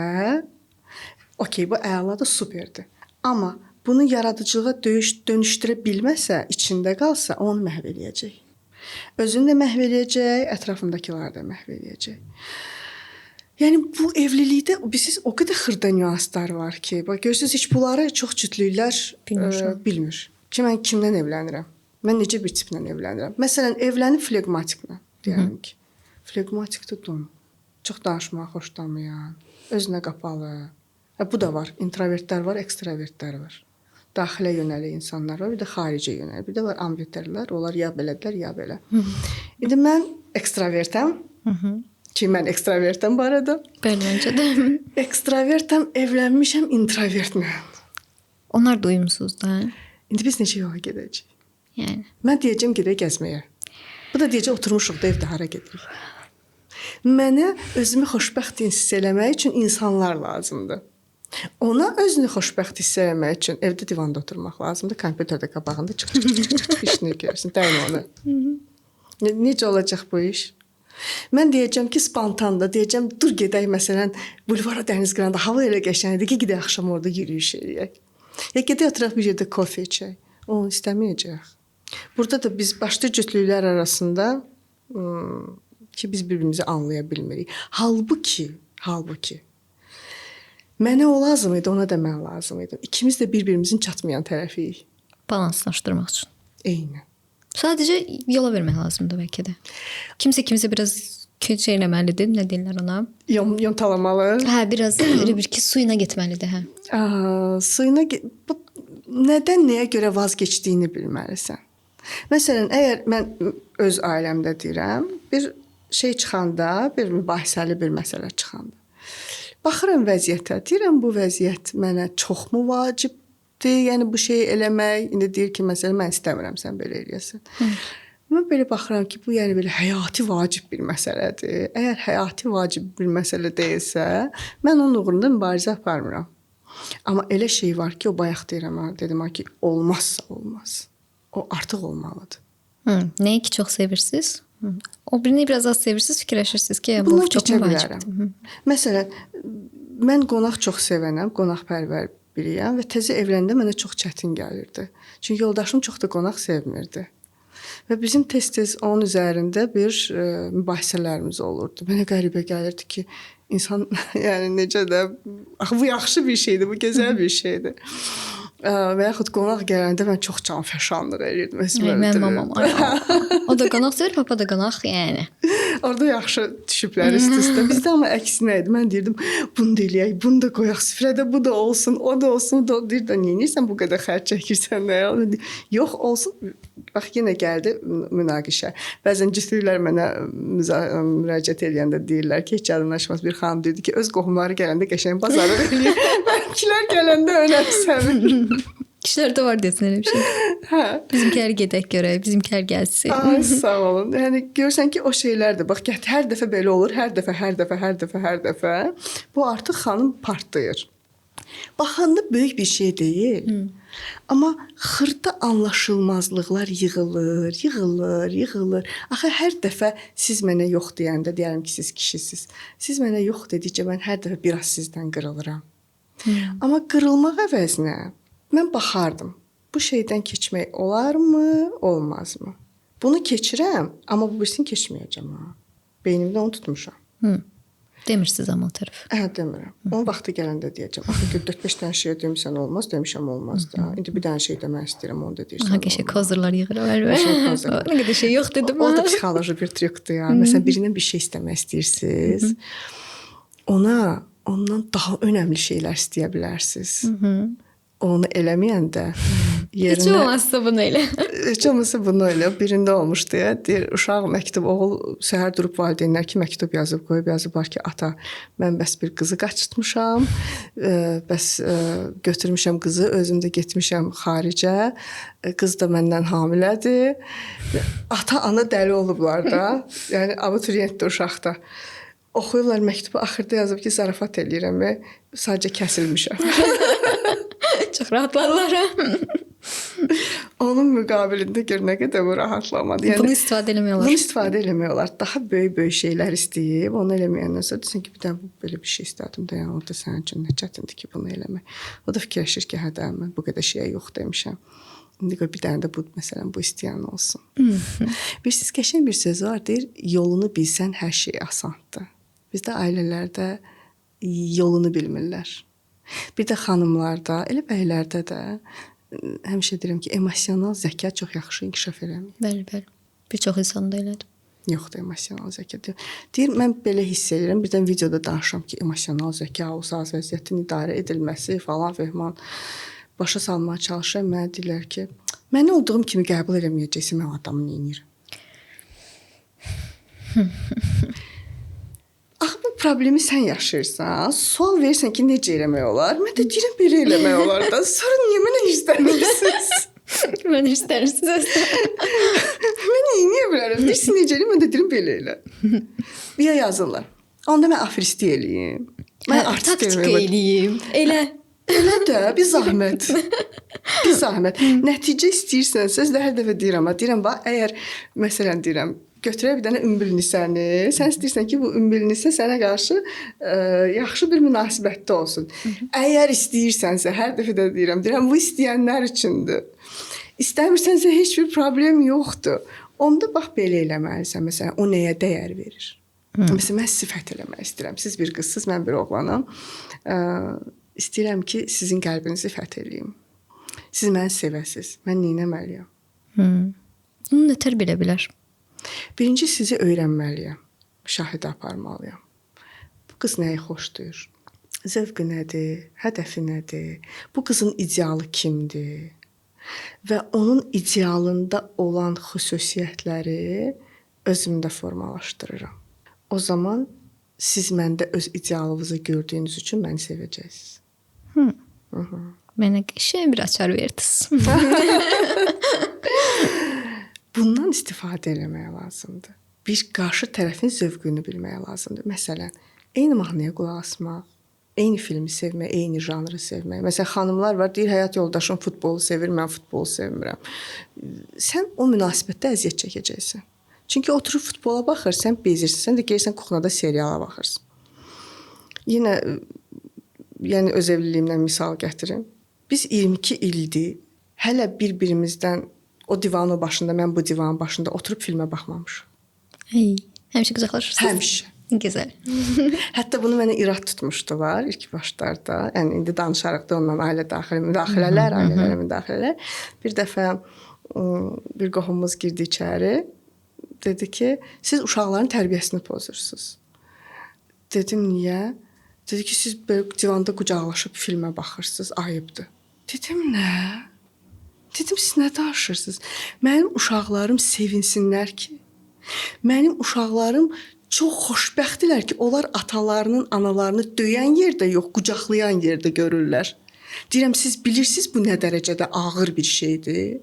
okey, bu əladır, superdir. Amma bunu yaradıcılığa dönüşdürə bilməsə, içində qalsa, onu məhv eləyəcək. Özünü də məhv eləyəcək, ətrafındakiləri də məhv eləyəcək. Yəni bu evlilikdə siz o qədər xırda nüanslar var ki, bax görürsüz heç bunları çox cütlüklər bilmir. Ki mən kimdən evlənirəm? Mən necə bir tiplə evlənirəm? Məsələn, evlənib flegmatiklə deyirəm ki. Flegmatikdə don. Çox danışmağı xoşlamayan, özünə qapalı. Bu da var. İntrovertlər var, ekstravertlər var. Daxilə yönəli insanlar var, bir də xaricə yönəli. Bir də var ambiterlər, onlar ya belədirlər, ya belə. İndi mən ekstravertəm. Ki mən ekstravertəm bu arada. Bəli, məncə də. Ekstravertəm, evlənmişəm introvertlə. Onlar da uyumsuz da. İndi biz necə yola gedəcəyik? Yəni. Mən deyəcəm gedək gəzməyə. Bu da deyəcək oturmuşuq da evdə hara gedirik. Mənə özümü xoşbəxt hiss eləmək üçün insanlar lazımdır. Ona özünü xoşbəxt hiss eləmək üçün evdə divanda oturmaq lazımdır. Kompüterdə qabağında çıx işini görürsün. Dəyin onu. Necə olacaq bu iş? Mən deyəcəm ki, spontanda deyəcəm, dur gedək məsələn bulvara dəniz qırağında hava elə qəşəngdir ki, gedək axşam orada yürüyüş eləyək. Ya gedək oturaq bir yerdə kofe içək. Onu istəməyəcək. Burada da biz başqa cütlüklər arasında ki, biz bir-birimizi anlaya bilmirik. Halbuki mənə o lazım idi, ona da mən lazım idim. İkimiz də bir-birimizin çatmayan tərəfiyik. Balanslaşdırmaq üçün. Eynən. Sadəcə yola vermək lazımdır bəlkə də. Kimsə biraz şey eləməlidir, nə deyirlər ona? Yontalamalı. Hə, biraz elə bir ki, suyuna getməlidir, hə. Suyuna nədən nəyə görə vazgeçdiyini bilməlisən. Məsələn, əgər mən öz ailəmdə deyirəm, bir şey çıxanda, bir mübahisəli bir məsələ çıxanda, baxıram vəziyyətə, deyirəm bu vəziyyət mənə çoxmu vacibdir? Yəni bu şeyi eləmək, indi deyir ki, məsələn, mən istəmirəm sən belə eləyəsən. Mən belə baxıram ki, bu yəni belə həyati vacib bir məsələdir. Əgər həyati vacib bir məsələ deyilsə, mən onun uğrunda mübarizə aparmıram. Amma elə şey var ki, o bayaq deyirəm, dedim ki, olmazsa olmaz. O artıq olmalıdır. Nəyi ki çox sevirsiniz? O birini biraz az sevirsiniz, fikirləşirsiniz ki, bu çox vacibdir. Məsələn, mən qonaq çox sevənəm, qonaqpərvər biriyəm və təzə evləndə mənə çox çətin gəlirdi. Çünki yoldaşım çox da qonaq sevmirdi. Və bizim tez-tez onun üzərində bir mübahisələrimiz olurdu. Mənə qəribə gəlirdi ki, insan yəni necə də axı bu yaxşı bir şeydir, bu gözəl bir şeydir. Və yaxud qonaq gələndə mən çox canfəşanlıq eləyirdim. Mənim mamam. O da qonaq sevir, papa da qonaq, yəni. Orada yaxşı düşüblər üst-üstə. Bizdə amma əksinə idi. Mən deyirdim, bunu da eləyək, bunu da qoyaq süfrədə, bu da olsun, o da olsun, o da deyir də neynirsən bu qədər xərc çəkirsən nə? Yox, olsun. Bax yenə gəldi münaqişə. Bəzən cütlüklər mənə müraciət edəndə deyirlər ki, heç yadımdaşmaz bir xanım dedi ki, öz qohumları gələndə qəşəng bazarlıq eləyir. Mənkilər gələndə önəmsəmir. Kişilərdə var desən elə bir şey. Hə. Bizimkilər gedək görək, bizimkilər gəlsin. Ay, sağ olun. Yəni görsən ki, o şeylərdir. Bax, hər dəfə belə olur, hər dəfə. Bu artıq xanım partlayır. Baxanda böyük bir şey deyil. Amma xırda anlaşılmazlıqlar yığılır. Axı hər dəfə siz mənə yox deyəndə, deyərəm ki, siz kişisiniz. Siz mənə yox dedikcə mən hər dəfə biraz sizdən qırılıram. Amma qırılmaq əvəzinə mən baxardım. Bu şeydən keçmək olarmı, olmazmı? Bunu keçirəm, amma bu birisini keçməyəcəm. Beynimdə onu tutmuşam. Demirsiniz amma o tərəf. Demirəm. Onun vaxtı gələndə deyəcəm. Axı 4-5 dənə şey demirsən olmaz, demişəm olmaz da. İndi bir dənə şey demək istəyirəm, onu da deyirsən. Aha, qəşəng kozurlar yığırlar. Nə qədər şey yox dedim. O da psixoloji bir trikdir ya. Məsələn, birindən bir şey istəmək istəyirsiniz. Ondan daha önəmli şeylər istəyə bilərsiniz. Onu eləməyəndə yerinə... Heç olmazsa bunu elə. Heç olmazsa bunu elə. Birində olmuşdu ya. Deyir, uşaq məktub, oğul səhər durub valideynlər ki, məktub yazıblar ki, ata, mən bəs bir qızı qaçırtmışam, bəs götürmüşəm qızı, özüm də getmişəm xaricə, qız da məndən hamilədir. Ata, ana dəli olublar da. Yəni, abituriyentdir uşaqda. Oxuyurlar məktubu, axırda yazıb ki, zarafat eləyirəm və sadəcə kəsilmişəm. Çox rahatlarlar. Onun müqabilində gör nə qədər bu rahatlamadı. Yəni, bunu istifadə eləmək olar. Bunu istifadə eləmək olar. Daha böyük şeylər istəyib, onu eləməyəndən sonra desən ki, bir dənə belə bir şey istədim də, yəni orada sənin üçün nə çətindir ki, bunu eləmək. O da fikirləşir ki, hə də mən bu qədər şeyə yox demişəm. İndi bir dənə də bu məsələn bu istəyən olsun. Bilirsiniz, qəşəng bir söz var, deyir, yolunu bilsən hər şey asandır. Bizdə ailələrdə yolunu bilmirlər. Bir də xanımlarda, elə bəylərdə də həmişə deyirəm ki, emosional zəka çox yaxşı inkişaf eləmir. Bəli. Bir çox insanda elədir. Yoxdur emosional zəka. Deyir, mən belə hiss edirəm. Birdən videoda danışıram ki, emosional zəka, o saz vəziyyətin idarə edilməsi falan fəhman başa salmağa çalışıram. Mənə deyirlər ki, məni olduğum kimi qəbul eləməyəcəksən, mən adamı neynirəm? Axı bu problemi sən yaşayırsan, sual verirsən ki, necə eləmək olar? Mən də deyirəm, belə eləmək olar da. Sonra niyə mənə hirslənirsiniz? Mən hirslənirsiniz. Mən niyə bilərəm? Deyirsin, necə eləyim? Mən də deyirəm, belə elə. Bir yazırlar. Onda mən afristi eləyim. Mən artist eləyim. Elə də, bir zahmət. Nəticə istəyirsənsə, hər dəfə deyirəm, bax, əgər, məsələn, deyirəm, götürək bir dənə ümbülnisəni, sən istəyirsən ki, bu ümbülnisə sənə qarşı yaxşı bir münasibətdə olsun. Əgər istəyirsənsə, hər dəfə də deyirəm, bu istəyənlər üçündür. İstəmirsənsə, heç bir problem yoxdur. Onda bax, belə eləməlisən, məsələn, o nəyə dəyər verir? Məsələn, mən sifət eləmək istəyirəm. Siz bir qızsınız, mən bir oğlanam. İstəyirəm ki, sizin qəlbinizi fəth eləyim. Siz məni sevəsiniz. Mən neynəməliyəm? Bunu nətər bilə bilər? Birinci sizi öyrənməliyəm. Müşahidə aparmalıyam. Bu qız nəyi xoşlayır? Zövqü nədir? Hədəfi nədir? Bu qızın idealı kimdir? Və onun idealında olan xüsusiyyətləri özümdə formalaşdırıram. O zaman siz məndə öz idealınızı gördüyünüz üçün məni sevəcəksiniz. Mənə qəşəng bir açar verdiniz. Bundan istifadə eləmək lazımdır. Bir qarşı tərəfin zövqünü bilmək lazımdır. Məsələn, eyni mahnıya qulaq asmaq, eyni filmi sevmək, eyni janrı sevmək. Məsələn, xanımlar var, deyir həyat yoldaşım futbolu sevir, mən futbolu sevmirəm. Sən o münasibətdə əziyyət çəkəcəksən. Çünki oturub futbola baxırsan, bezirsən, sən də gəlirsən kuxnada seriala baxırsan. Yenə yəni öz evliliyimdən misal gətirim. Biz 22 ildir hələ bir-birimizdən o divanın başında, mən bu divanın başında oturub filmə baxmamışıq. Hey, həmişə qucaqlaşırsınız? Həmişə. Gözəl. Hətta bunu mənə irad tutmuşdular ilk başlarda. Yəni indi danışarıq da ondan ailə müdaxilələr, ailələrə müdaxilələr. Bir dəfə bir qohumumuz girdi içəri. Dedi ki, siz uşaqların tərbiyəsini pozursunuz. Dedim, niyə? Dedi ki, siz belə divanda qucaqlaşıb filmə baxırsınız, ayıbdır. Dedim, nə? Dedim, siz nə danışırsınız? Mənim uşaqlarım sevinsinlər ki, mənim uşaqlarım çox xoşbəxtdirlər ki, onlar atalarının, analarını döyən yerdə yox, qucaqlayan yerdə görürlər. Deyirəm, siz bilirsiniz bu nə dərəcədə ağır bir şeydir?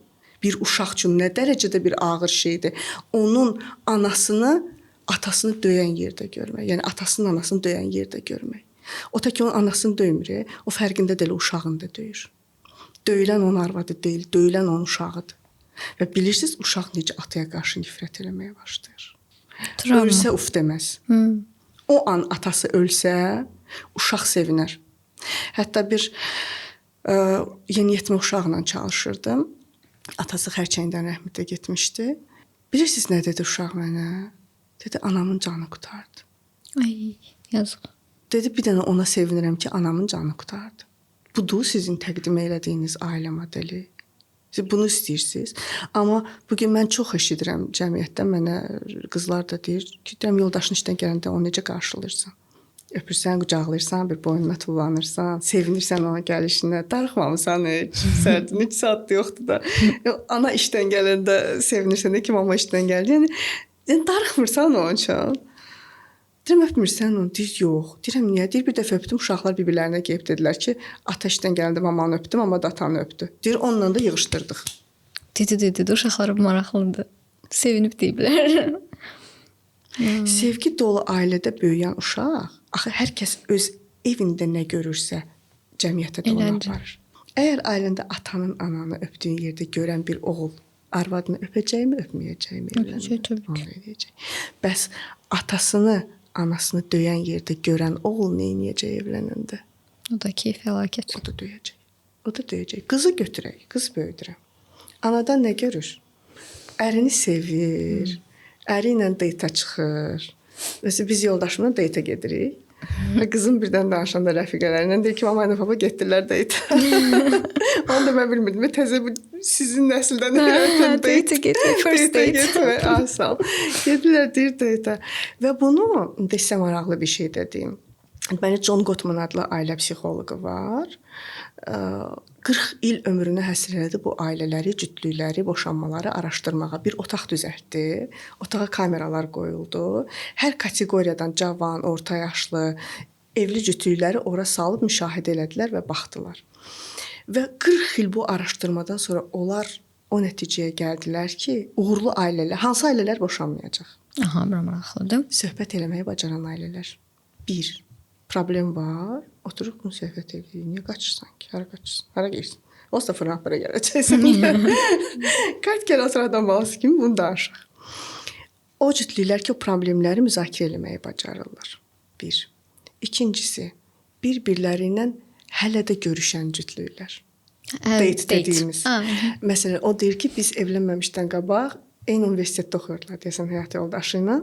Bir uşaq üçün nə dərəcədə bir ağır şeydir? Onun anasını, atasını döyən yerdə görmək. Yəni atasının, anasını döyən yerdə görmək. O da ki, onun anasını döymür, o fərqində deyil, uşağını da döyür. Döyülən onun arvadı deyil, döyülən onun uşağıdır. Və bilirsiniz, uşaq necə ataya qarşı nifrət eləməyə başlayır. Travma. Ölsə uf deməz. O an atası ölsə, uşaq sevinər. Hətta bir yeniyetmə uşaqla çalışırdım. Atası xərçəngdən rəhmətə getmişdi. Bilirsiniz nə dedi uşaq mənə? Dedi, anamın canı qurtardı. Ay, yazıq. Dedi, bir dənə ona sevinirəm ki, anamın canı qurtardı. Budur sizin təqdim elədiyiniz ailə modeli. Siz bunu istəyirsiniz. Amma bugün mən çox eşidirəm cəmiyyətdə, mənə qızlar da deyir ki, yoldaşın işdən gələndə onu necə qarşılayırsan? Öpürsən, qucaqlayırsan, bir boynuna tullanırsan, sevinirsən ona gəlişinə, darıxmamısan heç, sərtin, heç saat yoxdur da. Ana işdən gələndə sevinirsən, ki, mama işdən gəldi. Yəni darıxmırsan onun üçün. Deyirəm, öpmürsən onu? Deyir, yox. Deyirəm, niyə? Deyir, bir dəfə öpdüm, uşaqlar bir-birlərinə gəlib dedilər ki, ata işdən gələndə mamanı öpdüm, amma da atanı öpdü. Deyir, onunla da yığışdırdıq. Dedi, uşaqlar maraqlıdır. Sevinib deyiblər. Sevgi dolu ailədə böyüyən uşaq, axı hər kəs öz evində nə görürsə, cəmiyyətə də onu aparır. Əgər ailəndə atanın, ananı öpdüyün yerdə görən bir oğul arvadını öpəcəkmi, öpməyəcəkmi? Öpəcək, təbii ki. Bəs atasını, anasını döyən yerdə görən oğul nə edəcək evlənəndə? O da ki, fəlakət. O da döyəcək. O da döyəcək. Qızı götürək, qız böyüdürəm. Anadan nə görür? Ərini sevir. Əri ilə deyta çıxır. Məsələn, biz yoldaşımla deyta gedirik. Və qızım birdən danışanda rəfiqələrindən deyir ki, mama ilə baba getdilər deyta. Onu da mən bilmirdim. Təzə sizin nəsildən deyta getmək, first date. Asal. Gedilər deyir deyta. Və bunu desəm maraqlı bir şey dediyim. Mənim John Gottman adlı ailə psixoloqu var. 40 il ömrünü həsr elədi bu ailələri, cütlükləri, boşanmaları araşdırmağa. Bir otaq düzəltdi. Otağa kameralar qoyuldu. Hər kateqoriyadan cavan, orta yaşlı, evli cütlükləri ora salıb müşahidə elədilər və baxdılar. Və 40 il bu araşdırmadan sonra onlar o nəticəyə gəldilər ki, uğurlu ailələr, hansı ailələr boşanmayacaq? Aha, maraqlıdır. Söhbət eləməyi bacaran ailələr. 1. Problem var. Oturuq bunu söhbət edirik. Niyə qaçırsan ki? Hara qaçırsan? Hara gəlirsən? Olsa fırlan para gələcəksən. Qaç gəl oturardan balası kimi bunu danışaq. O cütlüklər ki, o problemləri müzakirə eləməyi bacarırlar. 1. İkincisi, bir-birləri ilə hələ də görüşən cütlüklər. Date dediyimiz. Məsələn, o deyir ki, biz evlənməmişdən qabaq eyni universitetdə oxuyurdular, deyəsən, həyat yoldaşı ilə.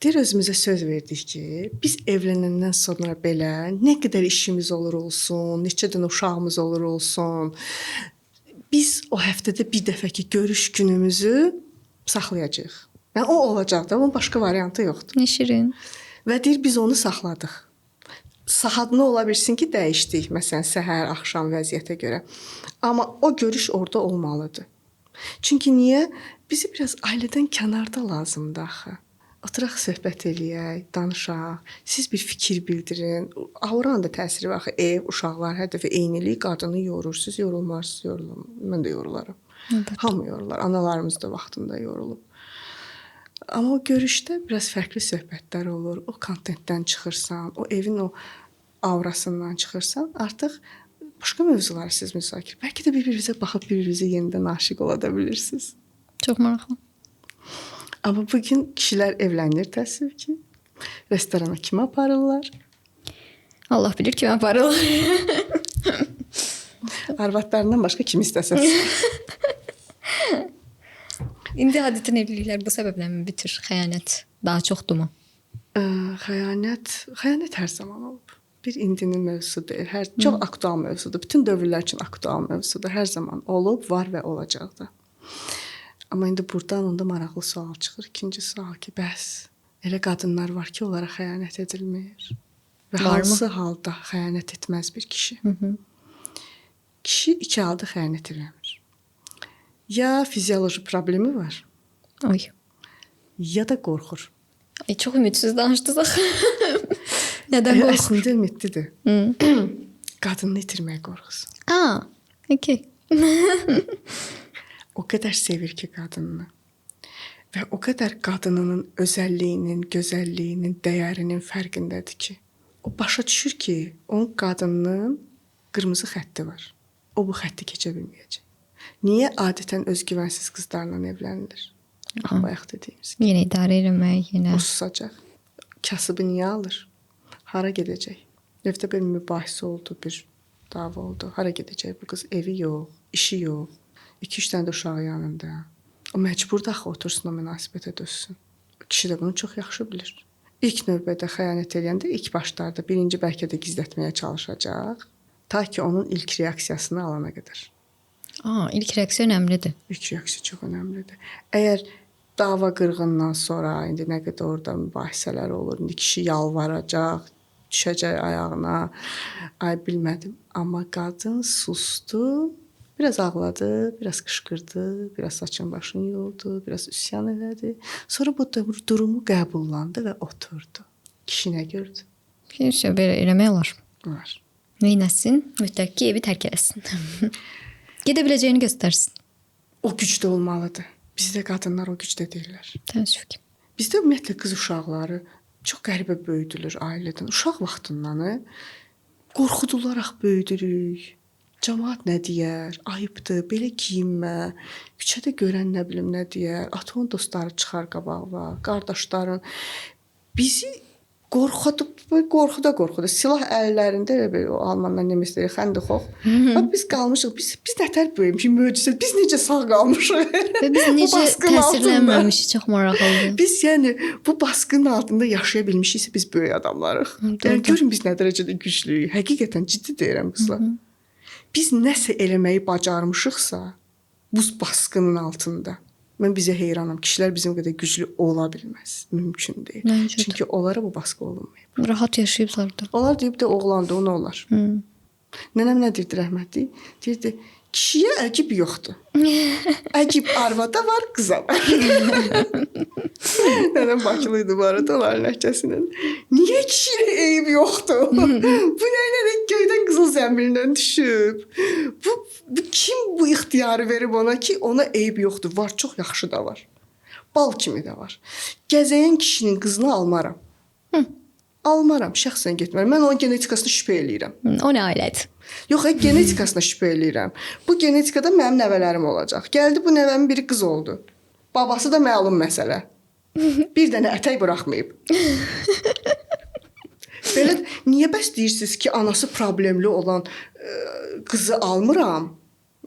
Deyir, özümüzə söz verdik ki, biz evlənəndən sonra belə nə qədər işimiz olur olsun, neçə dənə uşağımız olur olsun, biz o həftədə bir dəfə ki, görüş günümüzü saxlayacağıq. Yəni o olacaq da, onun başqa variantı yoxdur. Nə şirin. Və deyir biz onu saxladıq. Saatını ola bilsin ki, dəyişdik, məsələn, səhər, axşam vəziyyətə görə. Amma o görüş orada olmalıdır. Çünki niyə? Bizi biraz ailədən kənarda lazımdır axı. Oturaq söhbət eləyək, danışaq. Siz bir fikir bildirin. Auranın da təsiri var axı. Ev, uşaqlar hər dəfə eynilik qadını yorur. Siz yorulmarsınız, yorulum. Mən də yorularam. Evet. Hamı yorulur. Analarımız da vaxtında yorulub. Amma o görüşdə biraz fərqli söhbətlər olur. O kontentdən çıxırsan, o evin o aurasından çıxırsan, artıq başqa mövzuları siz müzakirə. Bəlkə də bir-birinizə baxıb bir-birinizə yenidən aşiq ola da bilirsiniz. Çox maraqlı. Amma bugün kişilər evlənir təəssüf ki. Restorana kimi aparırlar? Allah bilir kimə aparırlar. Arvadlarından başqa kim istəsəz. İndi adətən evliliklər bu səbəblərlə bitir. Xəyanət daha çoxdurmu? Xəyanət hər zaman olub. Bir indinin mövzusu deyil. Çox aktual mövzudur. Bütün dövrlər üçün aktual mövzudur. Hər zaman olub, var və olacaq da. Amma indi buradan onda maraqlı sual çıxır. İkinci sual ki, bəs elə qadınlar var ki, onlara xəyanət edilmir. Və hansı halda xəyanət etməz bir kişi? Kişi iki halda xəyanət eləmir. Ya fizioloji problemi var, Oy. ya da qorxur. Çox ümidsiz danışdınız axı. Nədən qorxur? Əslində ümidlidir. Qadını itirməyə qorxusu. Okay. O qədər sevir ki qadınını. Və o qədər qadınının özəlliyinin, gözəlliyinin, dəyərinin fərqindədir ki, o başa düşür ki, onun qadınının qırmızı xətti var. O bu xətti keçə bilməyəcək. Niyə adətən özgüvənsiz qızlarla evlənilir? Bayaq dediyimiz kimi. Yenə idarə eləmək, yenə. O susacaq. Kasıbı niyə alır? Hara gedəcək? Evdə bir mübahisə oldu, bir dava oldu. Hara gedəcək bu qız? Evi yox, işi yox. 2-3 dənə də uşağı yanında. O məcburdur axı otursun o münasibətə dözsün. Kişi də bunu çox yaxşı bilir. İlk növbədə xəyanət edəndə ilk başlarda birinci bəlkə də gizlətməyə çalışacaq. Ta ki onun ilk reaksiyasını alana qədər. İlk reaksiya önəmlidir. İlk reaksiya çox önəmlidir. Əgər dava qırğından sonra indi nə qədər orada mübahisələr olur, indi kişi yalvaracaq, düşəcək ayağına. Ay bilmədim, amma qadın susdu. Biraz ağladı, biraz qışqırdı, biraz saçın başını yoldu, biraz üsyan elədi. Sonra bu durumu qəbullandı və oturdu. Kişi nə gördü? Kişi belə eləmək olar. Var. Neynəsin? Mütləq ki, evi tərk eləsin. Gedə biləcəyini göstərsin. O gücdə olmalıdır. Bizdə qadınlar o gücdə deyirlər. Təəssüf ki. Bizdə ümumiyyətlə qız uşaqları çox qəribə böyüdülür ailədən. Uşaq vaxtından qorxudularaq böyüdürük. Cəmaət nə deyər? Ayıbdır, belə geyinmə. Küçədə görən nə bilim nə deyər? Atanın dostları çıxar qabağa, qardaşların. Bizi qorxuda. Silah əllərində elə belə o almandan demişlər, xəndəxox. Biz qalmışıq. Biz nətər böyümüşük, möcüzə. Biz necə sağ qalmışıq? Və biz necə təsirlənməmişik, çox maraqlıdır. Biz yəni bu baskının altında yaşaya bilmişiksə biz böyük adamlarıq. Yəni görün biz nə dərəcədə güclüyük. Həqiqətən ciddi deyirəm qızlar. Biz nəsə eləməyi bacarmışıqsa bu baskının altında. Mən bizə heyranam. Kişilər bizim qədər güclü ola bilməz. Mümkün deyil. Məncə də. Çünki onlara bu baskı olunmayıb. Rahat yaşayıblar da. Onlar deyib də oğlandı, o nə olar? Nənəm nə deyirdi rəhmətli? Deyirdi, kişiyə əgib yoxdur. Əgib arvada var, qıza var. Nənəm Bakılıydı bu arada onların ləhcəsindən. Niyə kişiyə eyib yoxdur? Bu nəylə göydən qızıl zəmbilindən düşüb? Bu kim bu ixtiyarı verib ona ki, ona eyib yoxdur? Var, çox yaxşı da var. Bal kimi də var. Gəzəyən kişinin qızını almaram. Almaram, şəxsən getmərəm. Mən onun genetikasına şübhə eləyirəm. O nə ailədir? Yox, genetikasına şübhə eləyirəm. Bu genetikada mənim nəvələrim olacaq. Gəldi bu nəvəmin biri qız oldu. Babası da məlum məsələ. Bir dənə ətək buraxmayıb. Belə niyə bəs deyirsiniz ki, anası problemli olan qızı almıram?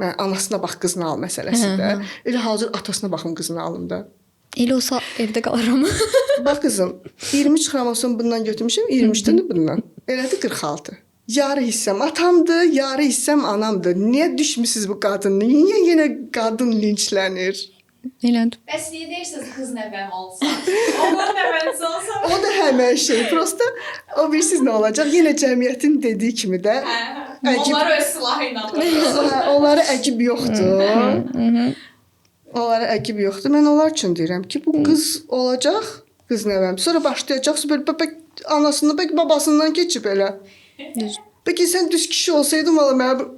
Mən anasına bax, qızını al məsələsində. Elə hazır atasına baxım, qızını alım da. Elə olsa evdə qalaram. Bax qızım, 23 xromosom bundan götürmüşəm, 23 dənə bundan. Elədi 46. Yarı hissəm atamdır, yarı hissəm anamdır. Niyə düşmüsünüz bu qadını? Niyə yenə qadın linçlənir? Elədir. Bəs niyə deyirsiniz qız nəvəm olsa? Oğlan nəvəniz olsa? O da həmin şey. Prosta o bilirsiniz nə olacaq? Yenə cəmiyyətin dediyi kimi də Onlar öz silahı ilə vurur. onlara əkib yoxdur. Onlara əkib yoxdur. Mən onlar üçün deyirəm ki, bu qız olacaq, qız nəvəm. Sonra başlayacaq belə anasından, bəlkə babasından keçib elə. Bəlkə sən düz kişi olsaydın, valla mənim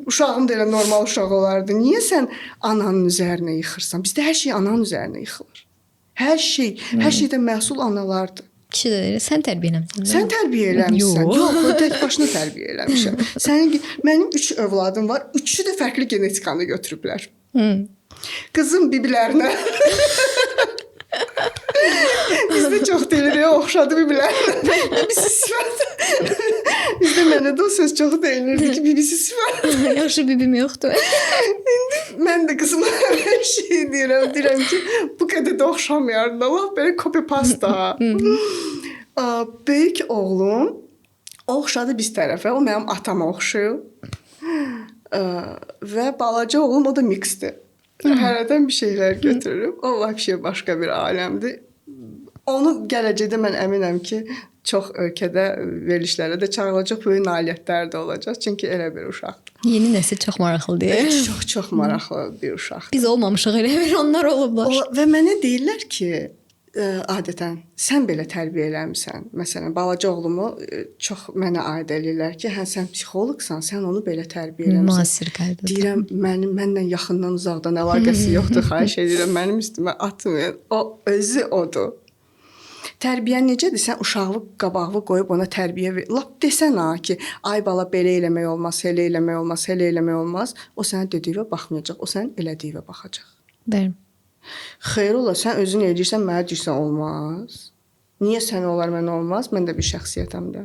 uşağım da elə normal uşaq olardı. Niyə sən ananın üzərinə yıxırsan? Bizdə hər şey ananın üzərinə yıxılır. Hər şeydən məhsul analardır. Kişi də deyir, sən tərbiyə eləmisən. Sən tərbiyə eləmisən. Yox, o tək başına tərbiyə eləmişəm. Mənim 3 övladım var. Üçü də fərqli genetikanı götürüblər. Qızım bibilərinə. Bizdə çox deyilir, oxşadı bibilərinə. Bibisi sifət. Bizdə mənə də o söz çox deyilirdi ki, bibisi sifət. Yaxşı bibim yoxdur. İndi mən də qızıma hər şey deyirəm ki, bu qədər də oxşamayardı. Allah belə copy pasta. Böyük oğlum oxşadı biz tərəfə. O mənim atama oxşuyur. Və balaca oğlum o da mixdir. Hərədən bir şeylər götürürüm. O vəbşə başqa bir aləmdir. Onu gələcəkdə mən əminəm ki, çox ölkədə verilişlərə də çağırılacaq, böyük nailiyyətlər də olacaq. Çünki elə bir uşaqdır. Yeni nəsil çox maraqlıdır. Çox maraqlı bir uşaqdır. Biz olmamışıq elə bir onlar olublar. Və mənə deyirlər ki, adətən sən belə tərbiyə eləmisən. Məsələn, balaca oğlumu çox mənə aid eləyirlər ki, hə sən psixoloqsan, sən onu belə tərbiyə eləmisən. Müasir qaydadır. Deyirəm, mənlə yaxından uzaqdan əlaqəsi yoxdur, xahiş edirəm, mənim üstümə atmayın. O özü odur. Tərbiyə necədir? Sən uşağı qabağı qoyub ona tərbiyə ver. Lap desən ha ki, ay bala belə eləmək olmaz, elə eləmək olmaz, elə eləmək olmaz. O sənə dediyinə baxmayacaq, o sənin elədiyinə baxacaq. Bəli. Xeyr ola, sən özün eləyirsən, mənə deyirsən olmaz. Niyə sən olar, mən olmaz? Mən də bir şəxsiyyətəm də.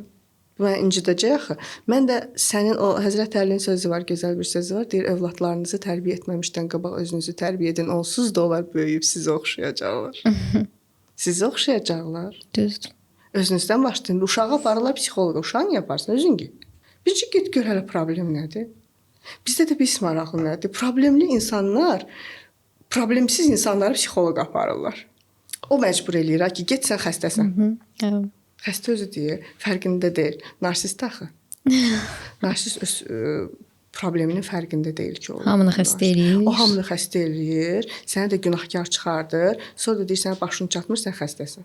Mən incidəcək axı. Mən də sənin o Həzrət Əlinin sözü var, gözəl bir sözü var. Deyir, övladlarınızı tərbiyə etməmişdən qabaq özünüzü tərbiyə edin. Onsuz da onlar böyüyüb sizə oxşayacaqlar. Sizə oxşayacaqlar. Düzdür. Özünüzdən başlayın. Uşağı aparırlar psixoloqa. Uşağı niyə aparsın? Özün get. Bircə get gör hələ problem nədir? Bizdə də bir maraqlı nədir? Problemli insanlar, problemsiz insanları psixoloqa aparırlar. O məcbur eləyir ki, get sən xəstəsən. Xəstə özü deyir, fərqində deyil. Narsist axı. Narsist öz probleminin fərqində deyil ki, o. Hamını xəstə eləyir. O hamını xəstə eləyir, səni də günahkar çıxardır. Sonra da deyir sənə başın çatmır, sən xəstəsən.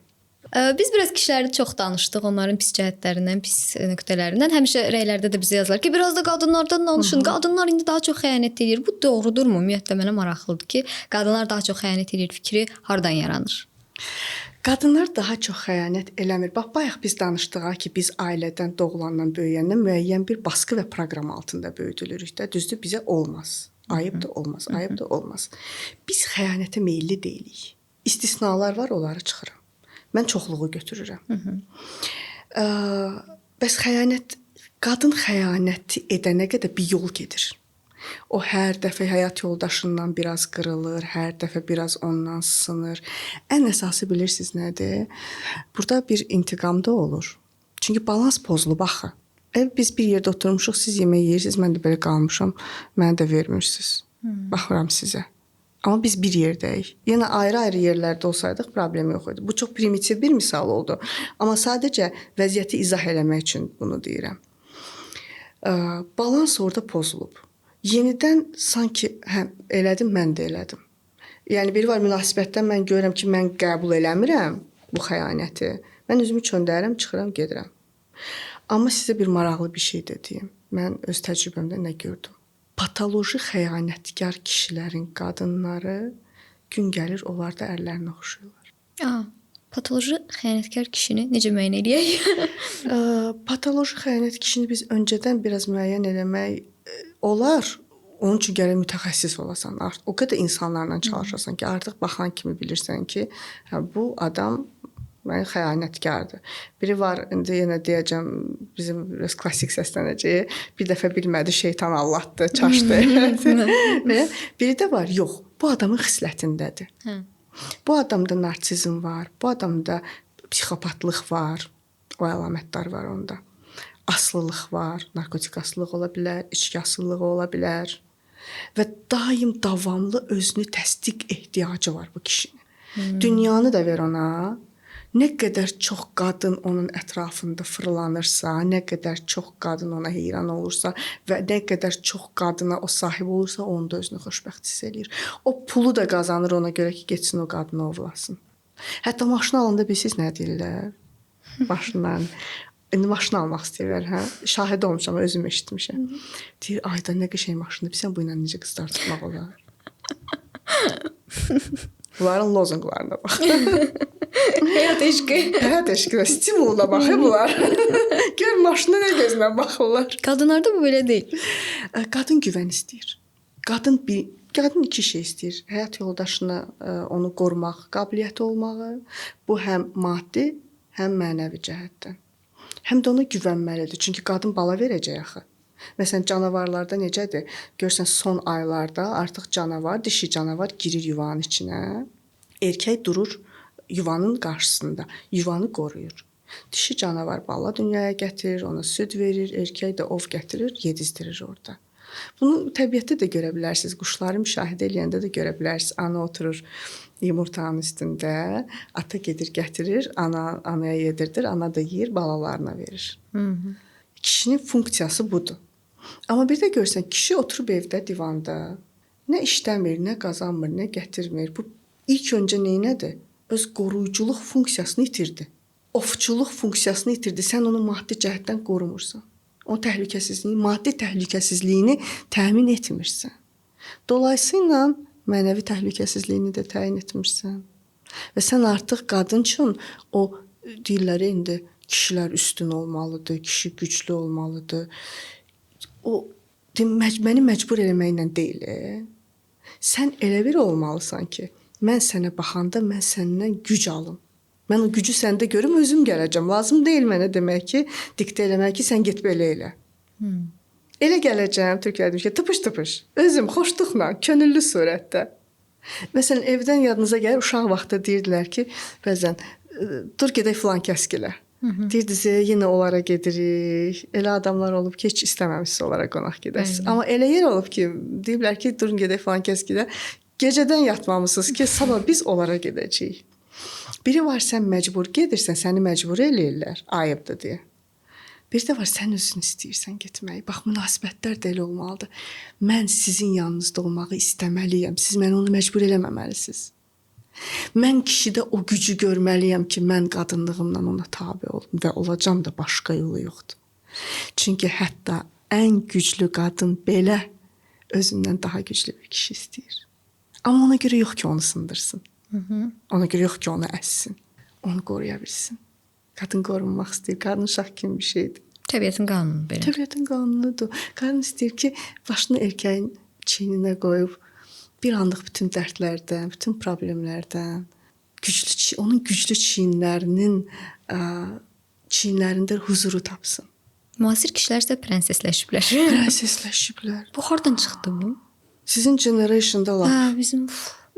Biz biraz kişiləri çox danışdıq, onların pis cəhətlərindən, pis nöqtələrindən. Həmişə rəylərdə də bizə yazırlar ki, biraz da qadınlardan danışın. Qadınlar indi daha çox xəyanət edir. Bu doğrudurmu? Ümumiyyətlə mənə maraqlıdır ki, qadınlar daha çox xəyanət edir fikri hardan yaranır? Qadınlar daha çox xəyanət eləmir. Bax, bayaq biz danışdıq ki, biz ailədən, doğulandan, böyüyəndən müəyyən bir baskı və proqram altında böyüdülürük də. Düzdür, bizə olmaz. Ayıb da olmaz, ayıb da olmaz. Biz xəyanətə meylli deyilik. İstisnalar var, onları çıxıram. Mən çoxluğu götürürəm. Bəs xəyanət, qadın xəyanəti edənə qədər bir yol gedir. O hər dəfə həyat yoldaşından biraz qırılır, hər dəfə biraz ondan sınır. Ən əsası bilirsiniz nədir? Burada bir intiqam da olur. Çünki balans pozulub axı. Biz bir yerdə oturmuşuq, siz yemək yeyirsiniz, mən də belə qalmışam, mənə də vermirsiniz. Baxıram sizə. Amma biz bir yerdəyik. Yəni ayrı-ayrı yerlərdə olsaydıq problem yox idi. Bu çox primitiv bir misal oldu. Amma sadəcə vəziyyəti izah eləmək üçün bunu deyirəm. Balans orada pozulub. Yenidən sanki hə elədim, mən də elədim. Yəni biri var münasibətdən mən görürəm ki, mən qəbul eləmirəm bu xəyanəti. Mən özümü çöndərirəm, çıxıram, gedirəm. Amma sizə bir maraqlı bir şey də deyim. Mən öz təcrübəmdə nə gördüm? Patoloji xəyanətkar kişilərin qadınları gün gəlir, onlar da ərlərinə oxşuyurlar. Patoloji xəyanətkar kişini necə müəyyən edək? Patoloji xəyanət kişini biz öncədən biraz müəyyən eləmək olar. Onun üçün gərək mütəxəssis olasan. O qədər insanlarla çalışasan ki, artıq baxan kimi bilirsən ki, bu adam xəyanətkardır. Biri var, indi yenə deyəcəm, bizim biraz klassik səslənəcəyi, bir dəfə bilmədi, şeytan Allahdır, çaşdı. Biri də var, yox, bu adamın xislətindədir. Bu adamda narsizm var, bu adamda psixopatlıq var, o əlamətlər var onda. Aslılıq var, narkotik asılılıq ola bilər, içki asılılığı ola bilər. və daim davamlı özünü təsdiq ehtiyacı var bu kişinin. Dünyanı da ver ona. Nə qədər çox qadın onun ətrafında fırlanırsa, nə qədər çox qadın ona heyran olursa və nə qədər çox qadına o sahib olursa, onda özünü xoşbəxt hiss eləyir. O pulu da qazanır ona görə ki, getsin o qadını ovlasın. Hətta maşın alanda bilirsiniz nə deyirlər? Maşınlar. İndi maşın almaq istəyirlər, hə? Şahid olmuşam, özüm eşitmişəm. Deyir, ayda nə qəşəng maşındır, bilsən bu ilə necə qızlar tutmaq olar? Bunların lozunqlarına bax. Həyat eşqi. Həyat eşqinə stimuluna baxır bunlar. Gör maşına nə gözlə baxırlar. Qadınlarda bu belə deyil. Qadın güvən istəyir. Qadın iki şey istəyir. Həyat yoldaşına onu qorumaq qabiliyyəti olmağı, bu həm maddi, həm mənəvi cəhətdən. Həm də ona güvənməlidir. Çünki qadın bala verəcək axı. Məsələn, canavarlarda necədir? Görsən son aylarda artıq canavar, dişi canavar girir yuvanın içinə. Erkək durur yuvanın qarşısında, yuvanı qoruyur. Dişi canavar bala dünyaya gətirir, ona süd verir, erkək də ov gətirir, yedizdirir orada. Bunu təbiətdə də görə bilərsiniz. Quşları müşahidə edəndə də görə bilərsiniz. Ana oturur yumurtanın üstündə, ata gedir gətirir, anaya yedirdir, ana da yeyir, balalarına verir. Kişinin funksiyası budur. Amma bir də görsən, kişi oturub evdə divanda, nə işləmir, nə qazanmır, nə gətirmir. Bu ilk öncə neynədir? Öz qoruyuculuq funksiyasını itirdi. Ovçuluq funksiyasını itirdi. Sən onu maddi cəhətdən qorumursan. O təhlükəsizliyi, maddi təhlükəsizliyini təmin etmirsən. Dolayısıyla mənəvi təhlükəsizliyini də təyin etmirsən. Və sən artıq qadın üçün o deyirlər indi kişilər üstün olmalıdır, kişi güclü olmalıdır. O məni məcbur eləməklə deyil. Sən elə bir olmalısan ki, mən sənə baxanda mən səndən güc alım. Mən o gücü səndə görüm, özüm gələcəm. Lazım deyil mənə demək ki, diktə eləmək ki, sən get belə elə. Elə gələcəm, Türkiyədə demiş ki, tıpış-tıpış, özüm xoşluqla, könüllü surətdə. Məsələn, evdən yadınıza gəlir, uşaq vaxtı deyirdilər ki, bəzən dur gedək filan kəskilə. Deyirdiniz, yenə onlara gedirik. Elə adamlar olub ki, heç istəməmişsiniz onlara qonaq gedəsiniz. Amma elə yer olub ki, deyiblər ki, durun gedək filan kəskilə. Gecədən yatmamısınız ki, sabah biz onlara gedəcəyik. Biri var, sən məcbur gedirsən, səni məcbur eləyirlər, ayıbdır deyə. Bir də var, sən özün istəyirsən getməyi. Bax, münasibətlər də elə olmalıdır. Mən sizin yanınızda olmağı istəməliyəm. Siz məni onu məcbur eləməməlisiniz. Mən kişidə o gücü görməliyəm ki, mən qadınlığımdan ona tabe olum və olacam da, başqa yolu yoxdur. Çünki hətta ən güclü qadın belə özündən daha güclü bir kişi istəyir. Amma ona görə yox ki, onu sındırsın. Ona görə yox ki, onu əssin. Onu qoruya bilsin. Qadın qorunmaq istəyir. Qadın uşaq kimi bir şeydir. Təbiətin qanunu belə. Təbiətin qanunudur. Qadın istəyir ki, başını erkəyin çiyninə qoyub bir anlıq bütün dərdlərdən, bütün problemlərdən, onun güclü çiyinlərində huzuru tapsın. Müasir kişilər isə prensesləşiblər. Prensesləşiblər. Bu hardan çıxdı bu? Sizin generationda laf. Hə, bizim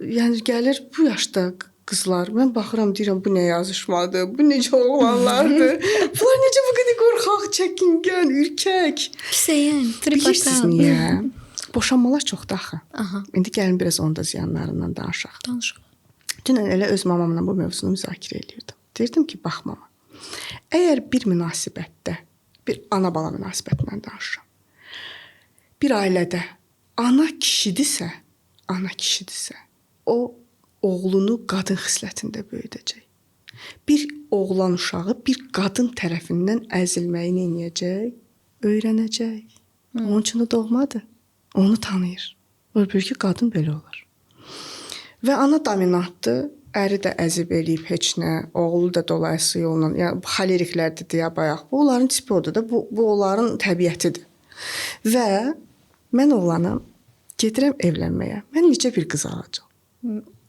Yəni gəlir bu yaşda qızlar, mən baxıram, deyirəm bu nə yazışmadır, bu necə oğlanlardır. Bunlar necə bu qədər qorxaq, çəkingən, ürkək. pisəyən, Bilirsiniz niyə? Boşanmalar çoxdur axı. Aha, İndi gəlin biraz onun da ziyanlarından danışaq. danışaq. Dünən elə öz mamamla bu mövzunu müzakirə eləyirdim. Deyirdim ki, bax mama, əgər bir münasibətdə, bir ana-bala münasibətindən danışıram. Bir ailədə ana kişidirsə, o oğlunu qadın xislətində böyüdəcək. Bir oğlan uşağı bir qadın tərəfindən əzilməyi nəyəcək? Öyrənəcək. Onun üçün də doğmadır. Onu tanıyır. Öbür ki, qadın belə olur. Və ana dominantdır. Əri də əzib eləyib heç nə. Oğlu da dolayısı yolla, yəni xoleriklərdir deyə bayaq. Bu onların tipi odur da, bu onların təbiətidir. Və mən oğlanam, gedirəm evlənməyə. Mən necə bir qız alacağam?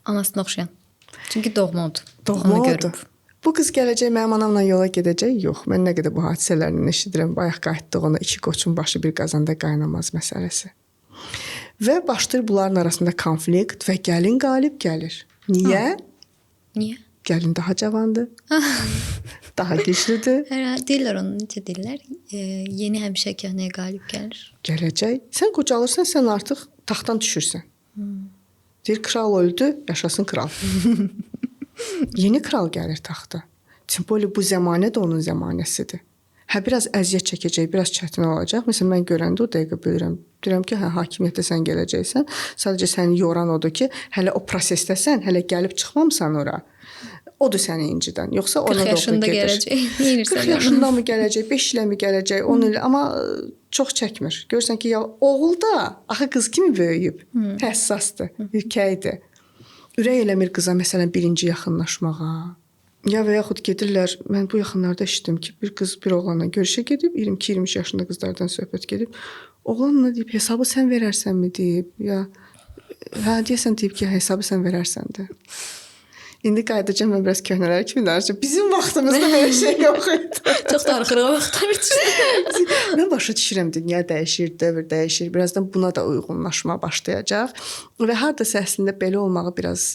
Anasına oxşayan. Çünki doğma odur. Doğma Onu odur. görüb. Bu qız gələcək mənim anamla yola gedəcək? Yox. Mən nə qədər bu hadisələrdən eşidirəm. Bayaq qayıtdıq ona, iki qoçun başı bir qazanda qaynamaz məsələsi. Və başlayır bunların arasında konflikt və gəlin qalib gəlir. Niyə? Niyə? Gəlin daha cavandır. daha güclüdür. Deyirlər onu, necə deyirlər? Yeni həmişə köhnəyə qalib gəlir. Gələcək. Sən qocalırsan, sən artıq taxtdan düşürsən. Deyir, kral öldü, yaşasın kral. Yeni kral gəlir taxta. Timboli bu zəmanə də onun zəmanəsidir. Hə, biraz əziyyət çəkəcək, biraz çətin olacaq. Məsələn, mən görəndə o dəqiqə bilirəm. Deyirəm ki, hə, hakimiyyətə sən gələcəksən. Sadəcə səni yoran odur ki, hələ o prosesdəsən, hələ gəlib çıxmamısan ora. Odur səni incidən. Yoxsa ona 40 yaşında gələcək. 40 yaşında mı gələcək, 5 ilə mi gələcək, 10 il, amma çox çəkmir. Görürsən ki, ya oğul da axı qız kimi böyüyüb. Həssasdır, ürkəkdir. Ürək eləmir qıza məsələn birinci yaxınlaşmağa. Ya və yaxud gedirlər, mən bu yaxınlarda eşitdim ki, bir qız bir oğlanla görüşə gedib, 22-23 yaşında qızlardan söhbət gedib. Oğlanla deyib, hesabı sən verərsənmi deyib, ya hə deyəsən deyib ki, hesabı sən verərsən də. İndi qayıdacağam mən biraz köhnələr kimi danışacağam. Bizim vaxtımızda belə şey yox idi. Çox darıxırıq vaxtlar üçün. Mən başa düşürəm, dünya dəyişir, dövr dəyişir. Birazdan buna da uyğunlaşma başlayacaq. Və hardasa əslində belə olmağı biraz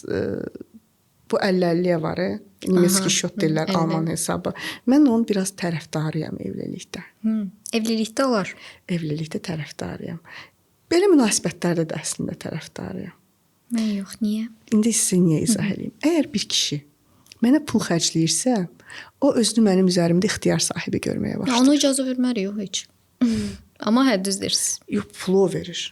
bu 50-50-yə var. Nemeski şot deyirlər, Alman hesabı. Mən onun biraz tərəfdarıyam evlilikdə. Evlilikdə olar. Evlilikdə tərəfdarıyam. Belə münasibətlərdə də əslində tərəfdarıyam. Mən yox, niyə? İndi sizə niyə izah edeyim? Əgər bir kişi mənə pul xərcləyirsə, o özünü mənim üzərimdə ixtiyar sahibi görməyə başlayır. Ona icazə vermərik yox heç. Amma hə düz deyirsiz. Yox, pulu o verir.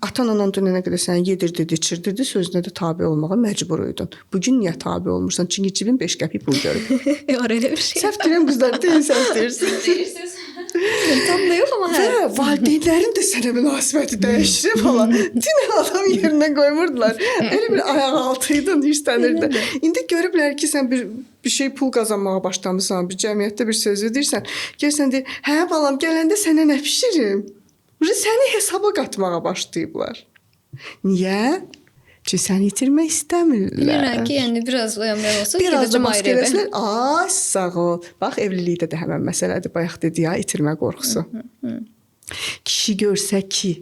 Atan-anan dönənə qədər səni yedirdirdi, içirdirdi, sözünə də tabe olmağa məcbur idin. Bugün niyə tabe olmursan? Çünki cibin 5 qəpik pul görüb. Var elə bir şey. Səhv deyirəm qızlar, deyil, səhv deyirsən. Deyirsiniz. Tam da yox, amma hə. Və valideynlərin də sənə münasibəti dəyişir falan. Dinə adam yerinə qoymurdular. Elə bir ayaq altı idin, hirslənirdi. İndi görüblər ki, sən bir şey pul qazanmağa başlamısan, bir cəmiyyətdə bir söz deyirsən, gəlsən deyir, hə balam, gələndə sənə nə bişirim? Səni hesaba qatmağa başlayıblar. Niyə? Çünki səni itirmək istəmirlər. Bilirəm ki, yəni biraz oyanmayan olsa, biraz da ayrı evə. maskeləslər. Ay, sağ ol. Bax, evlilikdə də həmən məsələdir. Bayaq dedi ya, itirmə qorxusu. Kişi görsə ki,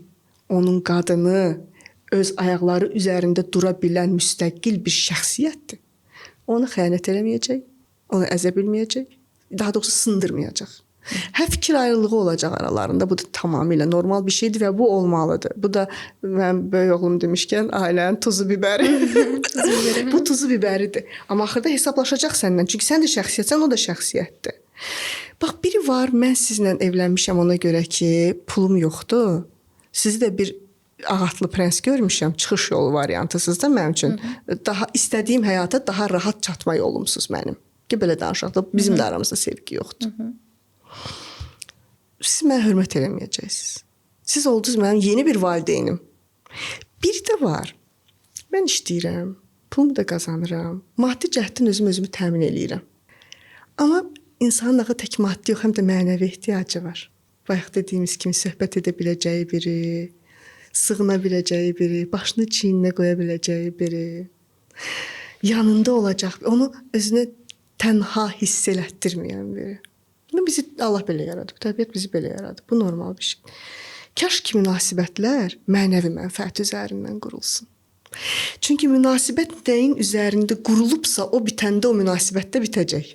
onun qadını öz ayaqları üzərində dura bilən müstəqil bir şəxsiyyətdir. Onu xəyanət eləməyəcək, onu əzə bilməyəcək, daha doğrusu sındırmayacaq. Hə, fikir ayrılığı olacaq aralarında. Bu da tamamilə normal bir şeydir və bu olmalıdır. Bu da mən böyük oğlum demişkən ailənin tuzu bibəri. Bu tuzu bibəridir. Amma axırda hesablaşacaq səndən. Çünki sən də şəxsiyyətsən, o da şəxsiyyətdir. Bax, biri var, mən sizlə evlənmişəm ona görə ki, pulum yoxdur. Sizi də bir ağatlı prens görmüşəm, çıxış yolu variantısız da mənim üçün. Daha istədiyim həyata daha rahat çatma yolumsuz mənim. Ki, belə danışaq da bizim də aramızda sevgi yoxdur. Siz mənə hörmət eləməyəcəksiniz. Siz oldunuz mənim yeni bir valideynim. Bir də var, mən işləyirəm, pulumu da qazanıram, maddi cəhətdən özümü təmin eləyirəm. Amma insanın axı tək maddi yox, həm də mənəvi ehtiyacı var. Bayaq dediyimiz kimi söhbət edə biləcəyi biri, sığına biləcəyi biri, başını çiyninə qoya biləcəyi biri, yanında olacaq, onu özünə tənha hiss elətdirməyən biri. Bizi Allah belə yaradıb, təbiət bizi belə yaradıb. Bu normal bir şey. Kaş ki münasibətlər mənəvi mənfəət üzərindən qurulsun. Çünki münasibət nəyin üzərində qurulubsa, o bitəndə o münasibətdə bitəcək.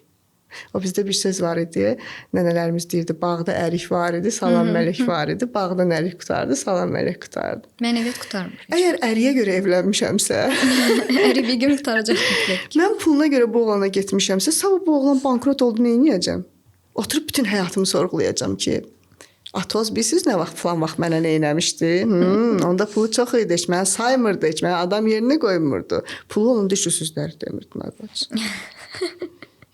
O bizdə bir söz var idi, nənələrimiz deyirdi, bağda ərik var idi, salam mələk var idi, bağdan ərik qutardı, salam mələk qutardı. Mənəviyyat qutarmır. Əgər əriyə görə evlənmişəmsə, əri bir gün qutaracaq. Mən puluna görə bu oğlana getmişəmsə, sabah bu oğlan bankrot oldu, nə edəcəm? Oturub bütün həyatımı sorğulayacağam ki, Atoz bilirsiniz nə vaxt falan vaxt mənə nə eləmişdi? Onda pulu çox idi, heç mənə saymırdı, heç mənə adam yerinə qoymurdu. Pulu onun düşü sözləri demirdi nəbacı.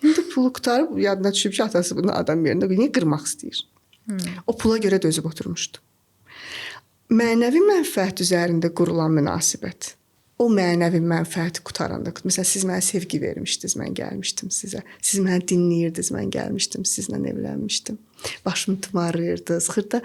İndi pulu qutarıb yadına düşüb ki, atası bunu adam yerinə qoyub, niyə qırmaq istəyir? O pula görə dözüb oturmuşdu. Mənəvi mənfəət üzərində qurulan münasibət. O mənəvi mənfəəti qutaranda, məsələn, siz mənə sevgi vermişdiniz, mən gəlmişdim sizə. Siz mənə dinləyirdiniz, mən gəlmişdim, sizlə evlənmişdim. Başımı tumarlayırdınız, xırda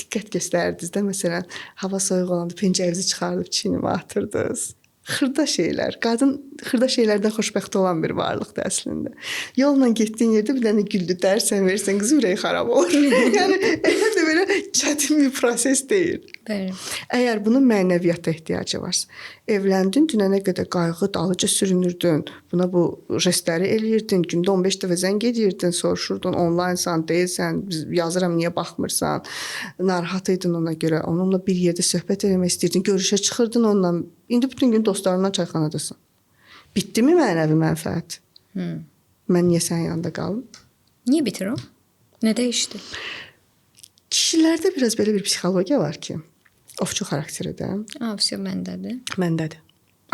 diqqət göstərdiniz də, məsələn, hava soyuq olanda pencəyinizi çıxardıb çiynimə atırdınız. Xırda şeylər. Qadın xırda şeylərdən xoşbəxt olan bir varlıqdır əslində. Yolla getdiyin yerdə bir dənə güldü dərsən versən, qız ürəyi xarab olur. Yəni elə də belə çətin bir proses deyil. Bəli. Əgər bunun mənəviyyata ehtiyacı varsa, evləndin, dünənə qədər qayğı dalıca sürünürdün, buna bu jestləri eləyirdin, gündə 15 dəfə zəng edirdin, soruşurdun, onlaynsan, deyilsən, yazıram, niyə baxmırsan, narahat idin ona görə, onunla bir yerdə söhbət etmək istəyirdin, görüşə çıxırdın onunla, indi bütün gün dostlarınla çayxanadasın. Bitdimi mənəvi mənfəət? Mən niyə sənin yanında qalım? Niyə bitir o? Nə dəyişdi? Kişilərdə biraz belə bir psixologiya var ki, ovçu xarakteridə. Vəsiyyət məndədir. Məndədir.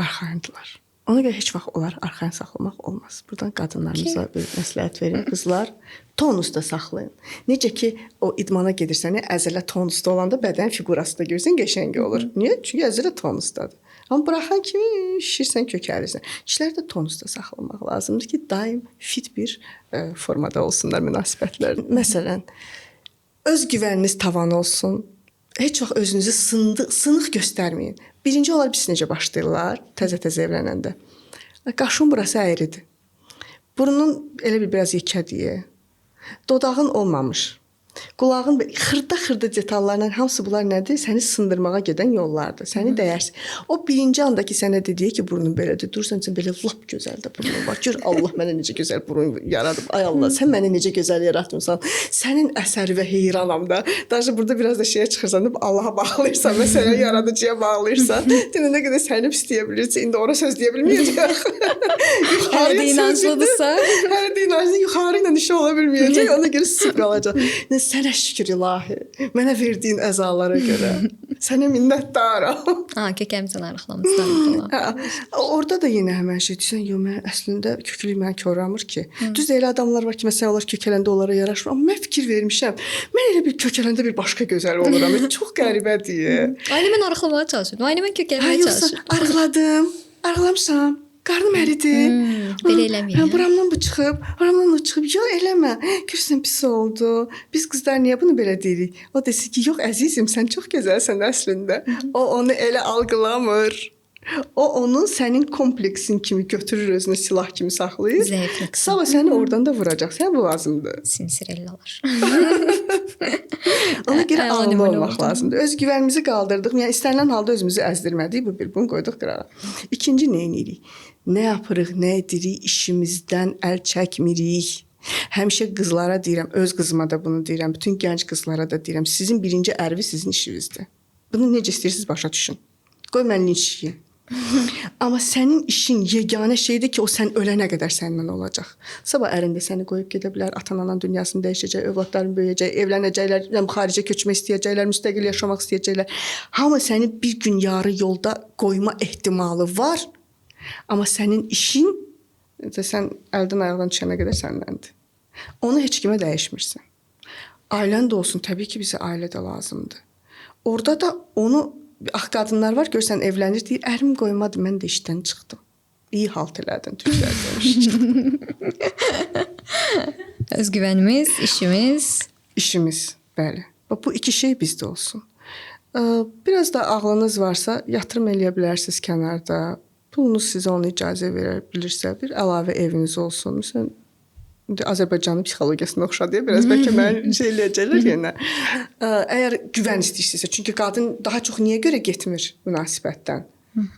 Arxayındılar. Ona görə heç vaxt onlar arxayın saxlamaq olmaz. Buradan qadınlarımıza bir məsləhət verin. Qızlar, tonusda saxlayın. Necə ki, o idmana gedirsən, əzələ tonusda olanda bədən fiqurası da görsən qəşəng olur. Niyə? Çünki əzələ tonusdadır. Amma buraxan kimi şişirsən, kökəlirsən. Kişilər də tonusda saxlamaq lazımdır ki, daim fit bir formada olsunlar münasibətlər. Məsələn, öz güvəniniz tavan olsun. Heç vaxt özünüzü sınıq göstərməyin. Birinci olar biz necə başlayırlar təzə-təzə evlənəndə. Qaşın burası əyridir. Burnun elə bir biraz yekədir. Dodağın olmamış. Qulağın xırda-xırda detallarla hamısı bunlar nədir? Səni sındırmağa gedən yollardır. Səni dəyərsin. O birinci anda ki sənə dediyi ki, burnun belədir. Dursan sən belə lap gözəl də burnun var. Gör Allah mənə necə gözəl burun yaradıb. Ay Allah, sən məni necə gözəl yaratmısan. Sənin əsəri və heyranam da. Daha burada biraz da şeyə çıxırsan, Allaha bağlayırsan, məsələn, yaradıcıya bağlayırsan. Dinə nə qədər səni istəyə bilirsən, indi ora söz deyə bilməyəcək. Hələ də inanclıdırsa, hələ də inanclı, yuxarı ilə işi ola bilməyəcək. Ona görə susub qalacaq. Sənə şükür ilahi, mənə verdiyin əzalara görə. Sənə minnətdaram. kökəmsən arıqlamışsan. Orada da yenə həmən şey deyirsən, yo, mən əslində köklük məni körramır ki. Düz elə adamlar var ki, məsələn, onlar kökələndə onlara yaraşmır. Amma mən fikir vermişəm, mən elə bir kökələndə bir başqa gözəl oluram. Çox qəribədir. Aynı mən arıqlamağa çalışırdım, aynı mən kökəlməyə çalışırdım. Arıqladım, arıqlamışam. Qarnım əridir. Belə eləməyəm. Buramdan bu çıxıb, buramdan o çıxıb. Yox, eləmə. Görürsən pis oldu. Biz qızlar niyə bunu belə deyirik? O desin ki, yox əzizim, sən çox gözəlsən əslində. O onu elə algılamır. O onun sənin kompleksin kimi götürür, özünü silah kimi saxlayır. Zəiflik. Sabah səni oradan da vuracaq. Sən bu lazımdır. Sinsirellalar. Ona görə ağıllı olmaq lazımdır. Öz güvənimizi qaldırdıq. Yəni istənilən halda özümüzü əzdirmədik. Bu bir, bunu qoyduq qırara. İkinci nə edirik? Nə yapırıq, nə edirik? İşimizdən əl çəkmirik. Həmişə qızlara deyirəm, öz qızıma da bunu deyirəm, bütün gənc qızlara da deyirəm. Sizin birinci ərvi sizin işinizdir. Bunu necə istəyirsiniz başa düşün. Qoy mən linç yeyim. Amma sənin işin yeganə şeydir ki, o sən ölənə qədər səndən olacaq. Sabah ərində səni qoyub gedə bilər, atan-anan dünyasını dəyişəcək, övladların böyüyəcək, evlənəcəklər, xaricə köçmək istəyəcəklər, müstəqil yaşamaq istəyəcəklər. Hamı səni bir gün yarı yolda qoyma ehtimalı var. Amma sənin işin sən əldən ayaqdan düşənə qədər səndəndir. Onu heç kimə dəyişmirsən. Ailən də olsun, təbii ki, bizə ailə də lazımdır. Orada da onu qadınlar var, görsən evlənir, deyir, ərim qoymadı, mən də işdən çıxdım. İyi halt elədin, türklər demiş. Özgüvənimiz, işimiz. İşimiz, bəli. Bu iki şey bizdə olsun. Biraz da ağlınız varsa, yatırım eləyə bilərsiniz kənarda. Pulunuz sizə onu icazə verə bilirsə, bir əlavə eviniz olsun. Məsələn, Azərbaycanın psixologiyasına oxşadı deyə biraz bəlkə məni şey eləyəcəklər yenə. Əgər güvən istəyirsinizsə, çünki qadın daha çox niyə görə getmir münasibətdən?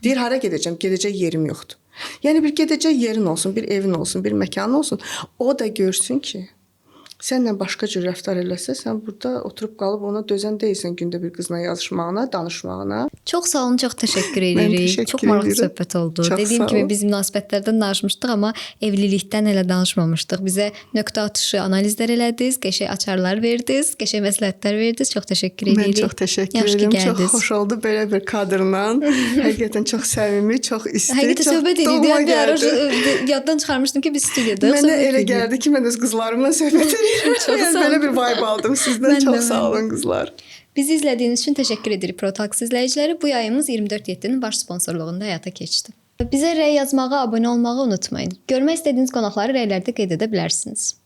Deyir, hara gedəcəm? Gedəcək yerim yoxdur. Yəni bir gedəcək yerin olsun, bir evin olsun, bir məkanın olsun. O da görsün ki, sənlə başqa cür rəftar eləsə, sən burada oturub qalıb ona dözən deyilsən gündə bir qızla yazışmağına, danışmağına. Çox sağ olun, çox təşəkkür edirik. Çox maraqlı söhbət oldu. Dediyim kimi biz münasibətlərdən danışmışdıq, amma evlilikdən hələ danışmamışdıq. Bizə nöqtə atışı analizlər elədiniz, qəşəng açarlar verdiniz, qəşəng məsləhətlər verdiniz. Çox təşəkkür edirik. Mən çox təşəkkür edirəm. Çox xoş oldu belə bir kadrla. Həqiqətən çox səmimi, çox isti. Həqiqətən söhbət edirdik. Bir ara yaddan çıxarmışdım ki, biz studiyadayıq. Mənə elə gəldi ki, mən öz qızlarımla söhbət edirəm. Yəni belə bir vibe aldım sizdən. Çox sağ olun qızlar. Bizi izlədiyiniz üçün təşəkkür edirik ProTalks izləyiciləri. Bu yayımız 24/7-nin baş sponsorluğunda həyata keçdi. Bizə rəy yazmağı, abunə olmağı unutmayın. Görmək istədiyiniz qonaqları rəylərdə qeyd edə bilərsiniz.